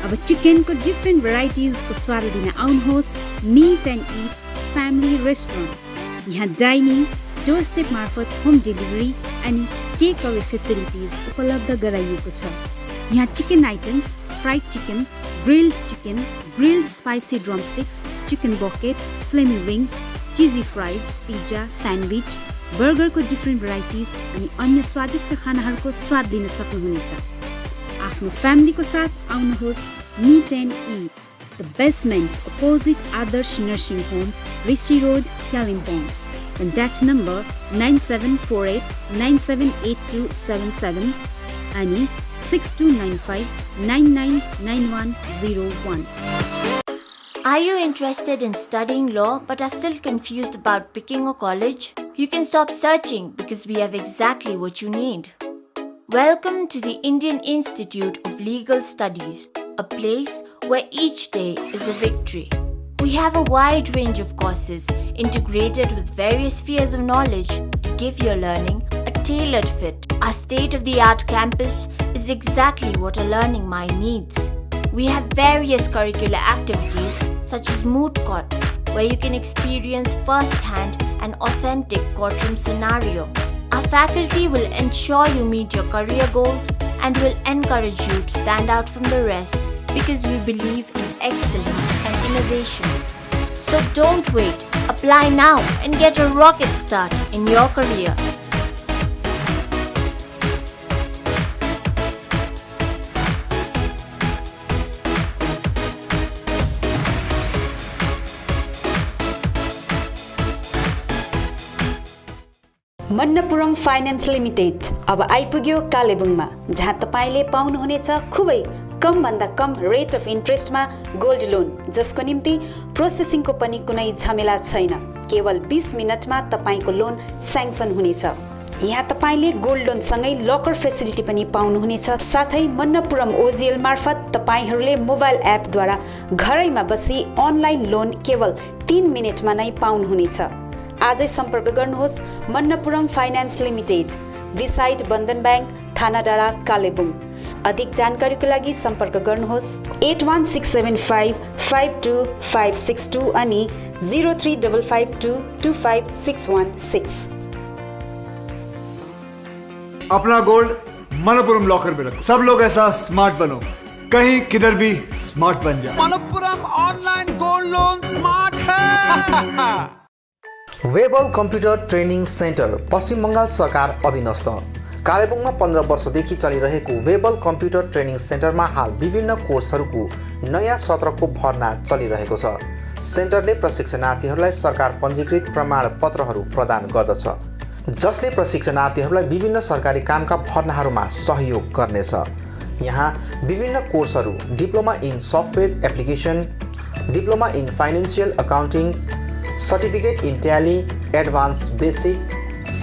अब चिकनको डिफ्रेन्ट भेराइटिजको स्वाद लिन आउनुहोस् meet and eat family restaurant. यहाँ डाइनिङ, डोर स्टेप मार्फत होम डेलिभरी अनि टेक अवे फेसिलिटिज उपलब्ध गराइएको छ। यहाँ chicken items, fried chicken, grilled spicy drumsticks, chicken bucket, flamy wings, cheesy fries, pizza, sandwich, बर्गरको डिफ्रेन्ट भेराइटिज अनि अन्य स्वादिष्ट खानाहरूको स्वाद लिन सक्नुहुनेछ। आफ्नो फ्यामिलीको साथ आउनुहोस् meet and eat the basement opposite Adarsh nursing home, Rishi road, Kalimpong. Contact number 9748 978277 and 6295 999101. Are you interested in studying law but are still confused about picking a college? You can stop searching because we have exactly what you need. Welcome to the Indian Institute of Legal Studies, a place where each day is a victory. We have a wide range of courses integrated with various spheres of knowledge to give your learning a tailored fit. Our state-of-the-art campus is exactly what a learning mind needs. We have various curricular activities such as moot court, where you can experience first-hand an authentic courtroom scenario. Our faculty will ensure you meet your career goals and will encourage you to stand out from the rest because we believe in excellence and innovation. So don't wait. Apply now and get a rocket start in your career. Manappuram finance limited अब आइपुग्यो कालेबुङमा, जहाँ तपाईले पाउनुहुनेछ खुबै कम भन्दा कम रेट अफ इन्ट्रेस्टमा गोल्ड लोन, जसको निम्ति प्रोसेसिङको पनि कुनै झमेला छैन। केवल 20 मिनटमा तपाईको लोन स्याङ्सन हुनेछ। यहाँ तपाईले गोल्ड लोन सँगै लकर फेसिलिटी पनि पाउनुहुनेछ। साथै मन्नपुरम ओजिएल मार्फत तपाईहरूले मोबाइल एपद्वारा घरैमा बसी अनलाइन लोन केवल 3 मिनेटमा नै पाउनुहुनेछ। आजै सम्पर्क गर्नुहोस् मन्नपुरम फाइनान्स लिमिटेड, बिसाइड बन्धन ब्याङ्क, थाना डाँडा, कालेबुङ। अधिक जानकारीको लागि सम्पर्क गर्नुहोस् 81675 52562 अनि 03552 25616। अपना गोल्ड मनपुरम लॉकर में रखो। सब लोग ऐसा स्मार्ट बनो, कहीं किधर भी स्मार्ट बन जाए। Manappuram online gold loan smart है। वेबल कम्प्युटर ट्रेनिङ सेन्टर पश्चिम बङ्गाल सरकार अधीनस्थ कालेबुङमा 15 वर्षदेखि चलिरहेको वेबल कम्प्युटर ट्रेनिङ सेन्टरमा हाल विभिन्न कोर्सहरूको नयाँ सत्रको भर्ना चलिरहेको छ। सेन्टरले प्रशिक्षणार्थीहरूलाई सरकार पञ्जीकृत प्रमाणपत्रहरू प्रदान गर्दछ, जसले प्रशिक्षणार्थीहरूलाई विभिन्न सरकारी कामका भर्नाहरूमा सहयोग गर्नेछ। यहाँ विभिन्न कोर्सहरू diploma in software application, diploma in financial accounting, certificate in tally, advance basic, C++,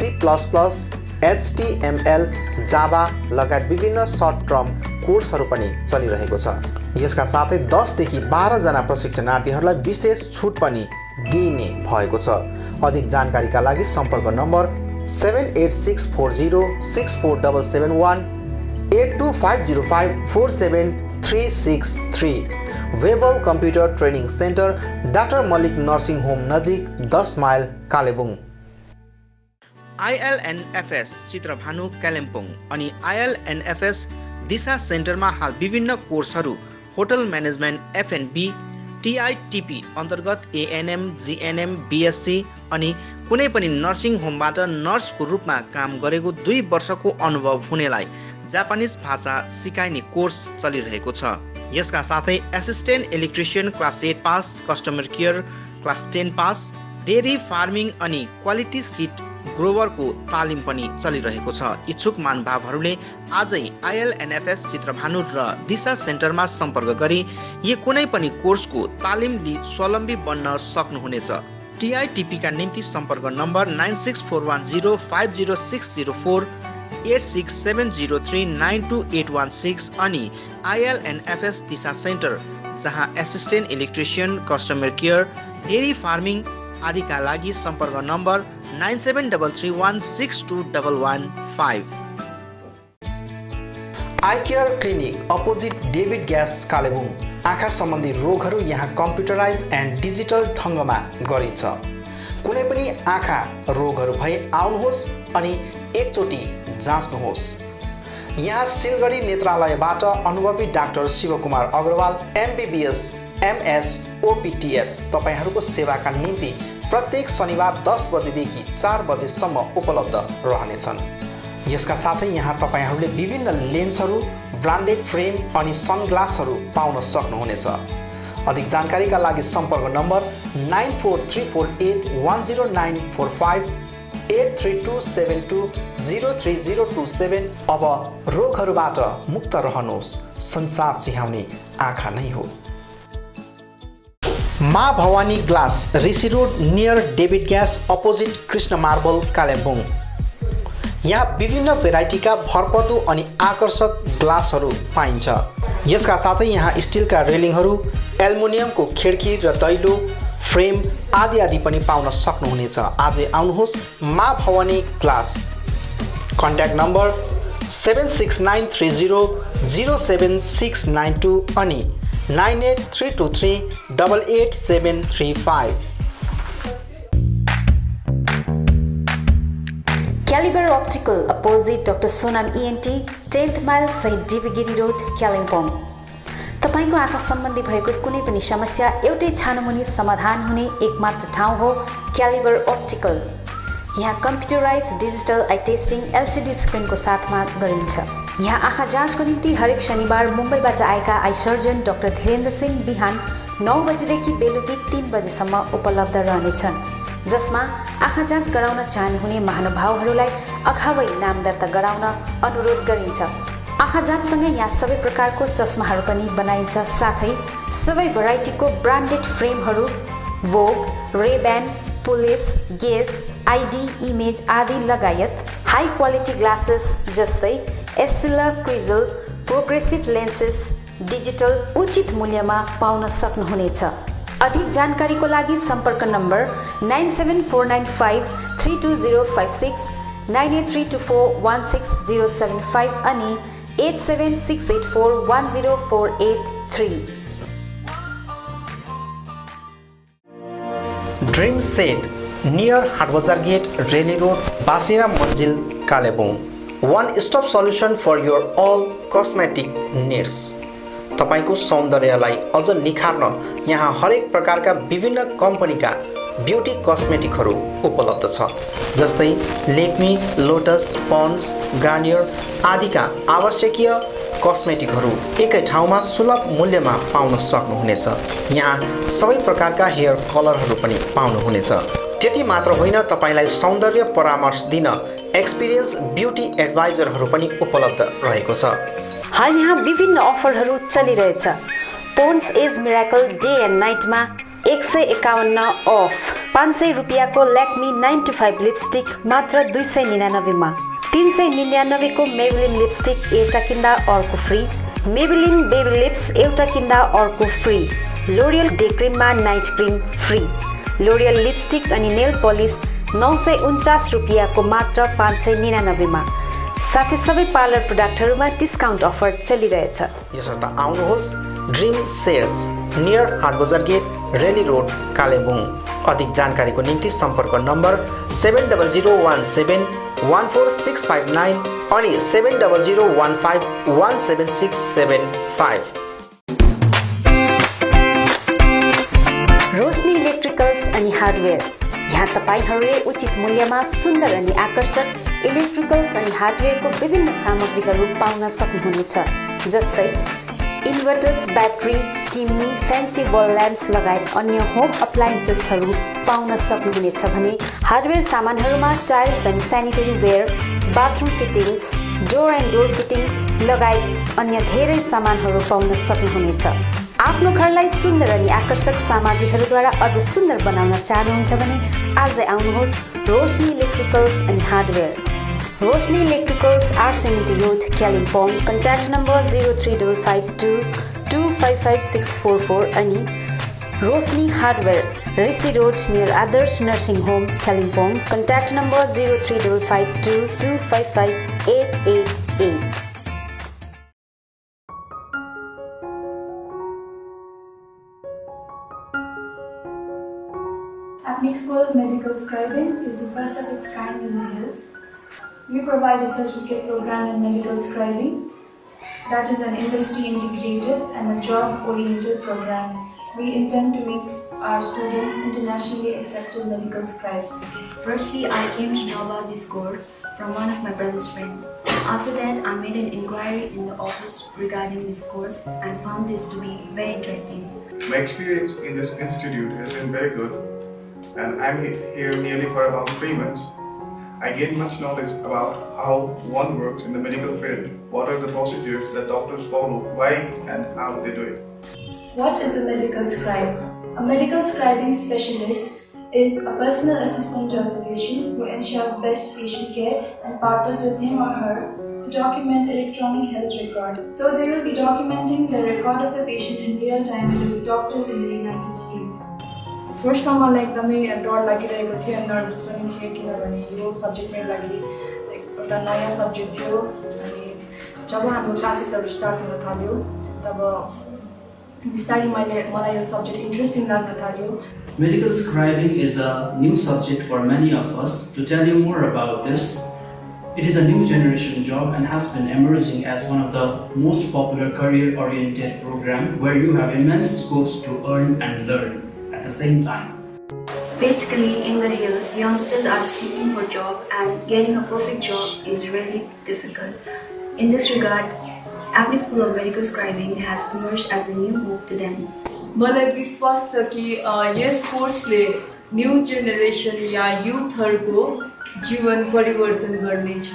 HTML, Java लगायत विभिन्न सर्ट टर्म कोर्सहरू पनि चलिरहेको छ। यसका साथै 10 देखि 12 जना प्रशिक्षणार्थीहरूलाई विशेष छुट पनि दिइने भएको छ। अधिक जानकारीका लागि सम्पर्क number 7864064771 8250547363। Webel computer training centre, doctor Mallick nursing home नजिक, 10 माइल, कालेबुङ। ILNFS चित्रभानु कालिम्पोङ अनि ILNFS दिशा सेन्टरमा हाल विभिन्न कोर्सहरू होटल म्यानेजमेन्ट FNB, TITP अन्तर्गत ANM, GNM, BSc अनि कुनै पनि नर्सिङ होमबाट नर्सको रूपमा काम गरेको 2 वर्षको अनुभव हुनेलाई जापानिज भाषा सिकाइने कोर्स चलिरहेको छ। यसका साथै assistant electrician class 8 pass, customer care class 10 pass, dairy farming अनि क्वालिटी सिट ग्रोवरको तालिम पनि चलिरहेको छ। इच्छुक महानुभावहरूले आजै ILNFS चित्रभानु र दिशा सेन्टरमा सम्पर्क गरी यो कुनै पनि कोर्सको तालिम लिई स्वावलम्बी बन्न सक्नुहुनेछ। TITP का निम्ति सम्पर्क नम्बर 9641050604, 8670392816 अनि ILNFS दिशा सेन्टर, जहाँ assistant electrician, customer care, dairy farming आदिका लागि सम्पर्क number 9733162115। I care clinic opposite David gas, Kalimpong. आँखा सम्बन्धी रोगहरू यहाँ कम्प्युटराइज एन्ड डिजिटल ढङ्गमा गरिन्छ। कुनै पनि आँखा रोगहरू भए आउनुहोस् अनि एकचोटि जाँच्नुहोस्। यहाँ सिलगढी नेत्रालयबाट अनुभवी doctor Shivkumar Agrawal MBBS MS OPTH तपाईहरूको सेवाका निम्ति प्रत्येक शनिबार 10 बजेदेखि 4 बजेसम्म उपलब्ध रहनेछन्। यसका साथै यहाँ तपाईहरूले विभिन्न लेन्सहरू, ब्रान्डेड फ्रेम अनि सनग्लासहरू पाउन सक्नुहुनेछ। अधिक जानकारीका लागि सम्पर्क नम्बर 9434810945 83272030027। अब रोगहरूबाट मुक्त रहनुहोस्, संसार चिहाउने आँखा नै हो। Maa Bhavani glass, Rishi road near David gas opposite Krishna marble, Kalimpong. यहाँ विभिन्न भेराइटीका भरपर्दो अनि आकर्षक ग्लासहरू पाइन्छ। यसका साथै यहाँ स्टिलका रेलिङहरू, एल्युमिनियमको खिड्की र दैलो फ्रेम आदि पनि पाउन सक्नुहुनेछ। आजै आउनुहोस् माँ भवानी ग्लास। कन्ट्याक्ट नम्बर 769300769 अनि 9832388735। Caliber Optical, opposite Dr. Sonam ENT, 10th mile सहित डिबीगिरी रोड, कालिम्पोङ। तपाईको आँखा सम्बन्धी भएको कुनै पनि समस्या एउटै छानोमुनि समाधान हुने एकमात्र ठाउँ हो क्यालिबर अप्टिकल। यहाँ computerise digital I testing LCD स्क्रिनको साथमा गरिन्छ। यहाँ आँखा जाँचको निम्ति हरेक शनिबार मुम्बईबाट आएका eye surgeon doctor Dhirendra Singh बिहान 9 बजेदेखि बेलुकी 3 बजेसम्म उपलब्ध रहनेछन्, जसमा आँखा जाँच गराउन चाहनुहुने महानुभावहरूलाई अगावै नाम दर्ता गराउन अनुरोध गरिन्छ। आँखा जाँचसँगै यहाँ सबै प्रकारको चस्माहरू पनि बनाइन्छ, साथै सबै भेराइटीको ब्रान्डेड फ्रेमहरू भोग, रेब्यान, पुलिस, गेज, ID, इमेज आदि लगायत हाई क्वालिटी ग्लासेस जस्तै एस्सिला, क्रिजल, प्रोग्रेसिभ लेन्सेस डिजिटल उचित मूल्यमा पाउन सक्नुहुनेछ। अधिक जानकारीको लागि सम्पर्क नम्बर 9749532056, 9832416075 अनि 8768410483। Dream set near हाटबजार get, Reli road, बासिरा Manjil, Kalimpong. One stop solution for your all cosmetic needs। तपाईको सौन्दर्यलाई अझ निखार्न यहाँ हरेक प्रकारका विभिन्न कम्पनीका ब्युटी कस्मेटिकहरू उपलब्ध छ, जस्तै लेक्मी, लोटस, पन्ड्स, गार्नियर आदिका आवश्यकीय कस्मेटिकहरू एकै ठाउँमा सुलभ मूल्यमा पाउन सक्नुहुनेछ। यहाँ सबै प्रकारका हेयर कलरहरू पनि पाउनुहुनेछ। त्यति मात्र होइन, तपाईलाई सौन्दर्य परामर्श दिन एक्सपिरियन्स ब्युटी एडभाइजरहरू पनि उपलब्ध रहेको छ। हाल यहाँ विभिन्न अफरहरू चलिरहेछ। Pond's age miracle day and नाइटमा 151 अफ, 500 रुपियाँको ल्याक्मी 9 to 5 लिपस्टिक मात्र 299 मा, 399 को मेबेलिन लिपस्टिक एउटा किन्दा अर्को फ्री, मेबेलिन बेबी लिप्स एउटा किन्दा अर्को फ्री, लोरियल डे क्रिममा night cream free, L'Oreal lipstick अनि नेल पलिस 949 रुपियाँको मात्र 599 मा, साथै सबै पार्लर प्रोडक्टहरूमा डिस्काउन्ट अफर चलिरहेछ। यसर्थ आउनुहोस् ड्रिम सेट्स नियर हाटबजार गेट, रेली रोड, कालेबुङ। अधिक जानकारीको निम्ति सम्पर्क नम्बर 7017146659 अनि 7001517675। रोशनी इलेक्ट्रिकल्स अनि हार्डवेयर। यहाँ तपाईहरूले उचित मूल्यमा सुन्दर अनि आकर्षक इलेक्ट्रिकल्स अनि हार्डवेयरको विभिन्न सामग्रीहरू पाउन सक्नुहुनेछ, जस्तै inverters, battery, chimney, fancy wall lamps लगायत अन्य होम अप्लायन्सेसहरू पाउन सक्नुहुनेछ भने हार्डवेयर सामानहरूमा tiles and sanitary ware, bathroom fittings, door and door fittings लगायत अन्य धेरै सामानहरू पाउन सक्नुहुनेछ। आफ्नो घरलाई सुन्दर अनि आकर्षक सामग्रीहरूद्वारा अझ सुन्दर बनाउन चाहनुहुन्छ भने आजै आउनुहोस् Roshni electricals and hardware. Roshni electricals R70 road, Kalimpong. Contact number 0352255644 अनि Roshni hardware, Rishi road near Adarsh nursing home, Kalimpong. Contact number 0352255888। Apnic School of Medical Scribing is the first of its kind in the hills. We provide a certificate program in medical scribing that is an industry integrated and a job oriented program. We intend to make our students internationally accepted medical scribes. Firstly, I came to know about this course from one of my brother's friends. After that, I made an inquiry in the office regarding this course and found this to be very interesting. My experience in this institute has been very good, and I'm here nearly for about 3 months. I gained much knowledge about how one works in the medical field, what are the procedures that doctors follow, why and how they do it. What is a medical scribe? A medical scribing specialist is a personal assistant to a physician who ensures best patient care and partners with him or her to document electronic health record. So they will be documenting the record of the patient in real time with doctors in the United States. फर्स्टमा मलाई एकदमै डर लागिरहेको थियो, nervous पनि थियो, किनभने यो सब्जेक्ट मेरो लागि एउटा नयाँ सब्जेक्ट थियो। अनि जब हाम्रो क्लासेसहरू स्टार्ट हुन थाल्यो तब बिस्तारै मलाई यो सब्जेक्ट इन्ट्रेस्टिङ लाग्न थाल्यो। Medical scribing is a new subject for many of us. To tell you more about this, it is a new generation job and has been emerging as one of the most popular career-oriented programs where you have immense scopes to earn and learn at the same time. Basically, in the hills, youngsters are seeking for job and getting a perfect job is really difficult. In this regard, Apnic School of Medical Scribing has emerged as a new hope to them. मलाई विश्वास छ कि यस कोर्सले new generation या युथहरूको जीवन परिवर्तन गर्नेछ।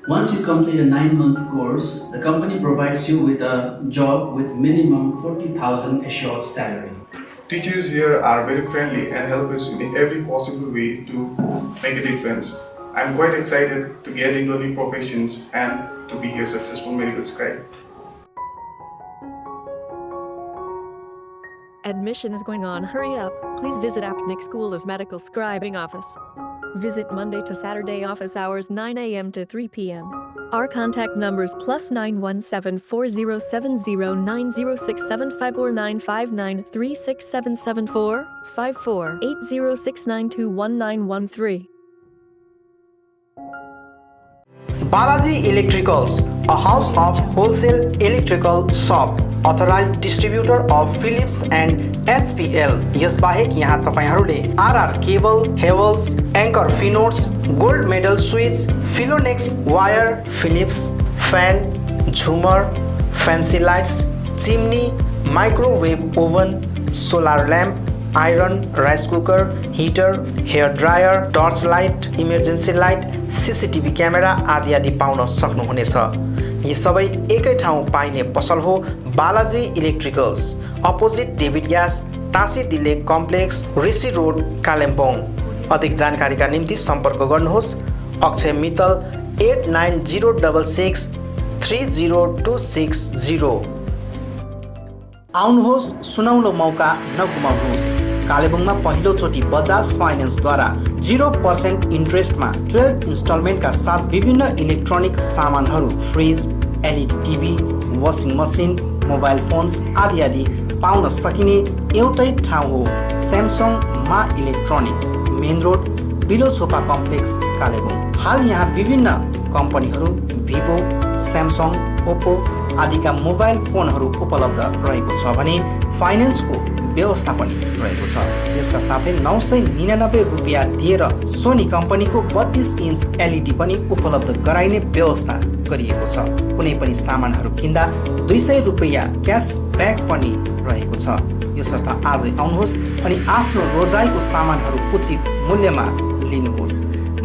Once you complete a 9-month course, the company provides you with a job with minimum 40,000 assured salary. Teachers here are very friendly and help us in every possible way to make a difference. I'm quite excited to get into new professions and to be a successful medical scribe. Admission is going on. Hurry up. Please visit Apnic School of Medical Scribing office. Visit Monday to Saturday office hours 9 a.m. to 3 p.m. Our contact numbers +917 4070 9067 or 959 54 8069211913. Balaji Electricals, a house of wholesale electrical shop, authorized distributor of Philips and HPL. यसबाहेक यहाँ तपाईहरुले RR cable, Havells, Anchor Finotes, Gold Medal Switch, Philonex wire, Philips fan, Zoomer, fancy lights, chimney, microwave oven, solar lamp, iron, rice cooker, heater, hair dryer, torch light, emergency light, CCTV camera आदि आदि पाउन सक्नुहुनेछ। यी सबै एकै ठाउँ पाइने पसल हो Balaji electricals, opposite David gas, Tashi दिले कम्प्लेक्स, ऋषि रोड, कालिम्पोङ। अधिक जानकारीका निम्ति सम्पर्क गर्नुहोस् अक्षय मित्तल 8906 30260। आउनुहोस्, सुनौलो मौका नगुमाउनुहोस्। कालेबुङमा पहिलोचोटि बजाज फाइनेन्सद्वारा 0% इन्ट्रेस्टमा 12 इन्स्टलमेन्टका साथ विभिन्न इलेक्ट्रोनिक सामानहरू, fridge, LED TV, washing machine, mobile phones आदि आदि पाउन सकिने एउटै ठाउँ हो Samsung Maa electronic, main road, below Chhopa complex, Kalebung. हाल यहाँ विभिन्न कम्पनीहरू भिभो, स्यामसङ, ओप्पो आदिका मोबाइल फोनहरू उपलब्ध रहेको छ भने फाइनेन्सको व्यवस्था पनि रहेको छ। यसका साथै 999 रुपियाँ दिएर सोनी कम्पनीको 32 इन्च एलइडी पनि उपलब्ध गराइने व्यवस्था गरिएको छ। कुनै पनि सामानहरू किन्दा 200 रुपियाँ क्यासब्याक पनि रहेको छ। यसर्थ आजै आउनुहोस् अनि आफ्नो रोजाइको सामानहरू उचित मूल्यमा लिनुहोस्।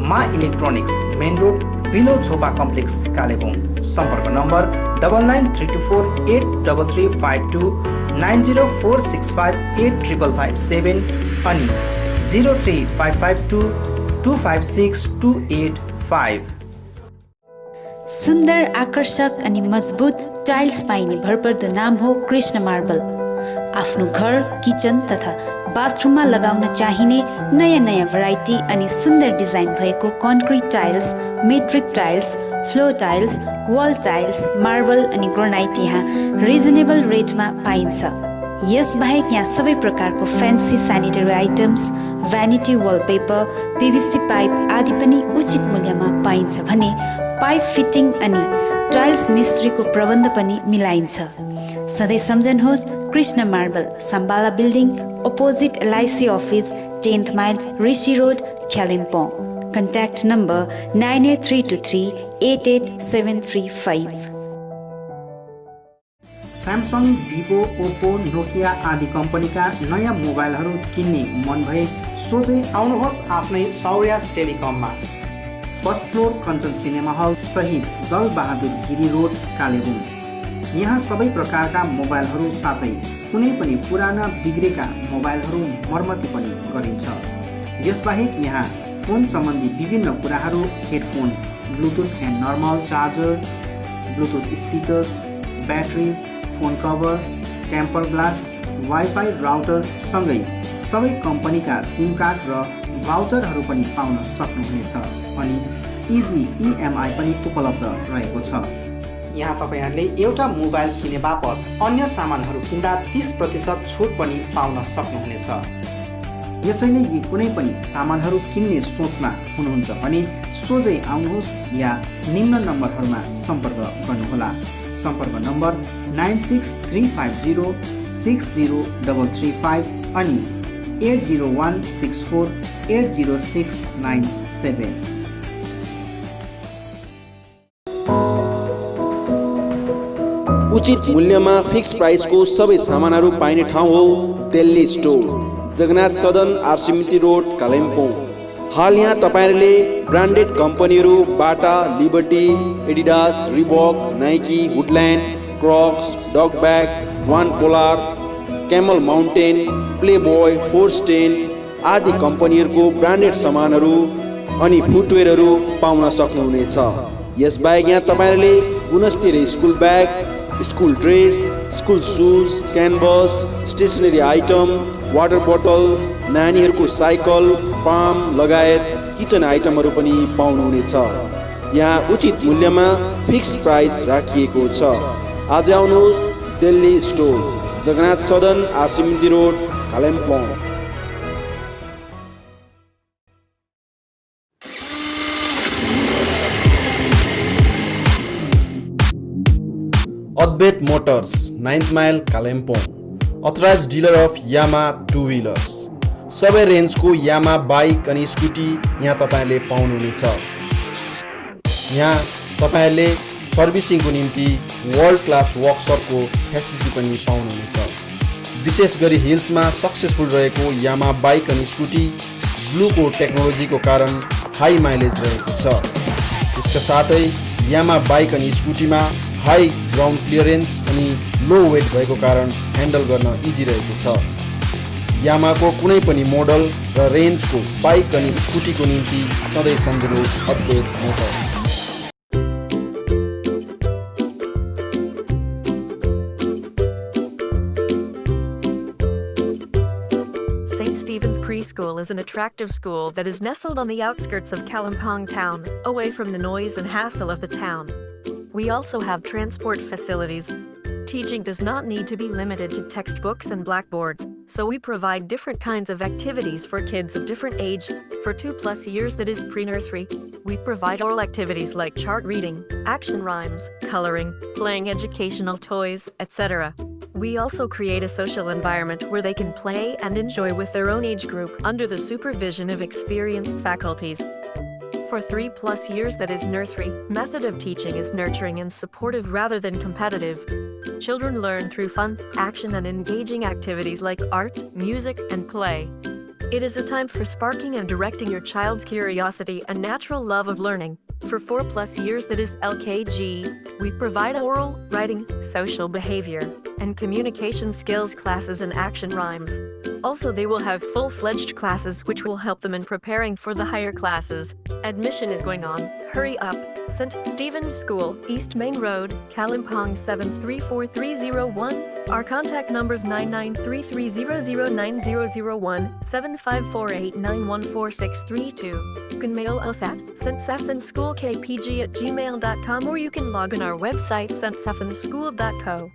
Maa electronics, main road, below Chhopa complex, Kalebung. सम्पर्क नम्बर 99348335 904658557 अनि 03552256285। सुन्दर, आकर्षक अनि मजबुत टाइल्स पाइने भरपर्दो नाम हो कृष्ण मार्बल। आफ्नो घर, किचन तथा बाथरुममा लगाउन चाहिने नयाँ नयाँ भेराइटी अनि सुन्दर डिजाइन भएको concrete tiles, metric tiles, floor tiles, wall tiles, marble अनि ग्रेनाइट यहाँ रिजनेबल रेटमा पाइन्छ। यसबाहेक यहाँ सबै प्रकारको fancy sanitary items, vanity wallpaper, PVC pipe आदि पनि उचित मूल्यमा पाइन्छ भने पाइप फिटिङ अनि टाइल्स मिस्त्रीको प्रबन्ध पनि मिलाइन्छ। सधैँ सम्झनुहोस् Krishna marble, Sambala building, opposite LIC office, 10th mile, Rishi road, Kalimpong. Contact number 9832388735। Samsung, Vivo, Oppo, Nokia आदि कम्पनीका नयाँ मोबाइलहरू किन्ने मन भए सोझै आउनुहोस् आफ्नै सौर्यास टेलिकममा। First floor Kanchan cinema hall सहित दल बहादुर गिरी रोड, कालेबुङ। यहाँ सबै प्रकारका मोबाइलहरू साथै कुनै पनि पुराना बिग्रेका मोबाइलहरू मर्मती पनि गरिन्छ। यसबाहेक यहाँ फोन सम्बन्धी विभिन्न कुराहरू, headphone, Bluetooth and normal charger, Bluetooth speakers, batteries, phone cover, temper glass, wifi router सँगै सबै कम्पनीका सिम कार्ड र भाउचरहरू पनि पाउन सक्नुहुनेछ। अनि इजी EMI पनि उपलब्ध रहेको छ। यहाँ तपाईहरूले एउटा मोबाइल किने बापत अन्य सामानहरू किन्दा 30% छुट पनि पाउन सक्नुहुनेछ। यसैले यी कुनै पनि सामानहरू किन्ने सोचमा हुनुहुन्छ भने सोझै आउनुहोस् या निम्न नम्बरहरूमा सम्पर्क गर्नुहोला। सम्पर्क नम्बर 9635060335 अनि 8016480697। उचित मूल्यमा फिक्स प्राइसको सबै सामानहरू पाइने ठाउँ हो दिल्ली स्टोर, जगन्नाथ सदन, आरसीमिटी रोड, कालिम्पोङ। हाल यहाँ तपाईहरूले ब्रान्डेड कम्पनीहरू Bata, Liberty, Adidas, Reebok, Nike, Woodland, Crocs, Duckback, वान पोलार, क्यामल माउन्टेन, प्लेबोय, फोर्स्टेन आदि कम्पनीहरूको ब्रान्डेड सामानहरू अनि फुटवेयरहरू पाउन सक्नुहुनेछ। यसबाहेक यहाँ तपाईहरूले गुणस्तरीय school bag, school dress, school shoes, canvas, stationery item, water बोतल, नानीहरूको साइकल, पाम लगायत किचन आइटमहरू पनि पाउनुहुनेछ। यहाँ उचित मूल्यमा फिक्स प्राइस राखिएको छ। आज आउनुहोस् दिल्ली स्टोर, जगन्नाथ सदन, आरसीमिटी road, Kalimpong. Advaita Motors, 9th mile, Kalimpong. Authorise dealer of यामा टू व्हीलर्स। सबै रेन्जको यामा बाइक अनि स्कुटी यहाँ तपाईँहरूले पाउनुहुनेछ। यहाँ तपाईँहरूले सर्भिसिङको निम्ति वर्ल्ड क्लास वर्कसपको फेसिलिटी पनि पाउनुहुनेछ। विशेष गरी हिल्समा सक्सेसफुल रहेको यामा बाइक अनि स्कुटी ब्लूको टेक्नोलोजीको कारण हाई माइलेज रहेको छ। यसका साथै यामा बाइक अनि स्कुटीमा हाई ग्राउन्ड क्लियरेन्स अनि लो वेट भएको कारण ह्यान्डल गर्न इजी रहेको छ। यामाको कुनै पनि मोडल र रेन्जको बाइक अनि स्कुटीको निम्ति सधैँ सम्झनुहोस् अद्वैत Motors. St. Stephen's Preschool is an attractive school that is nestled on the outskirts of Kalimpong town, away from the noise and hassle of the town. We also have transport facilities. Teaching does not need to be limited to textbooks and blackboards, so we provide different kinds of activities for kids of different age. For 2+ years, that is pre-nursery, we provide oral activities like chart reading, action rhymes, coloring, playing educational toys, etc. We also create a social environment where they can play and enjoy with their own age group under the supervision of experienced faculties. For 3+ years, that is nursery, method of teaching is nurturing and supportive rather than competitive. Children learn through fun, action and engaging activities like art, music and play. It is a time for sparking and directing your child's curiosity and natural love of learning. For 4+ years, that is LKG, we provide oral, writing, social behavior, and communication skills classes and action rhymes. Also, they will have full-fledged classes which will help them in preparing for the higher classes. Admission is going on. Hurry up. St. Stephen's School, East Main Road, Kalimpong 734301. Our contact numbers 9933009001, 7548914632. You can mail us at ststephensschoolkpg@gmail.com or you can log on our website ststephensschool.co.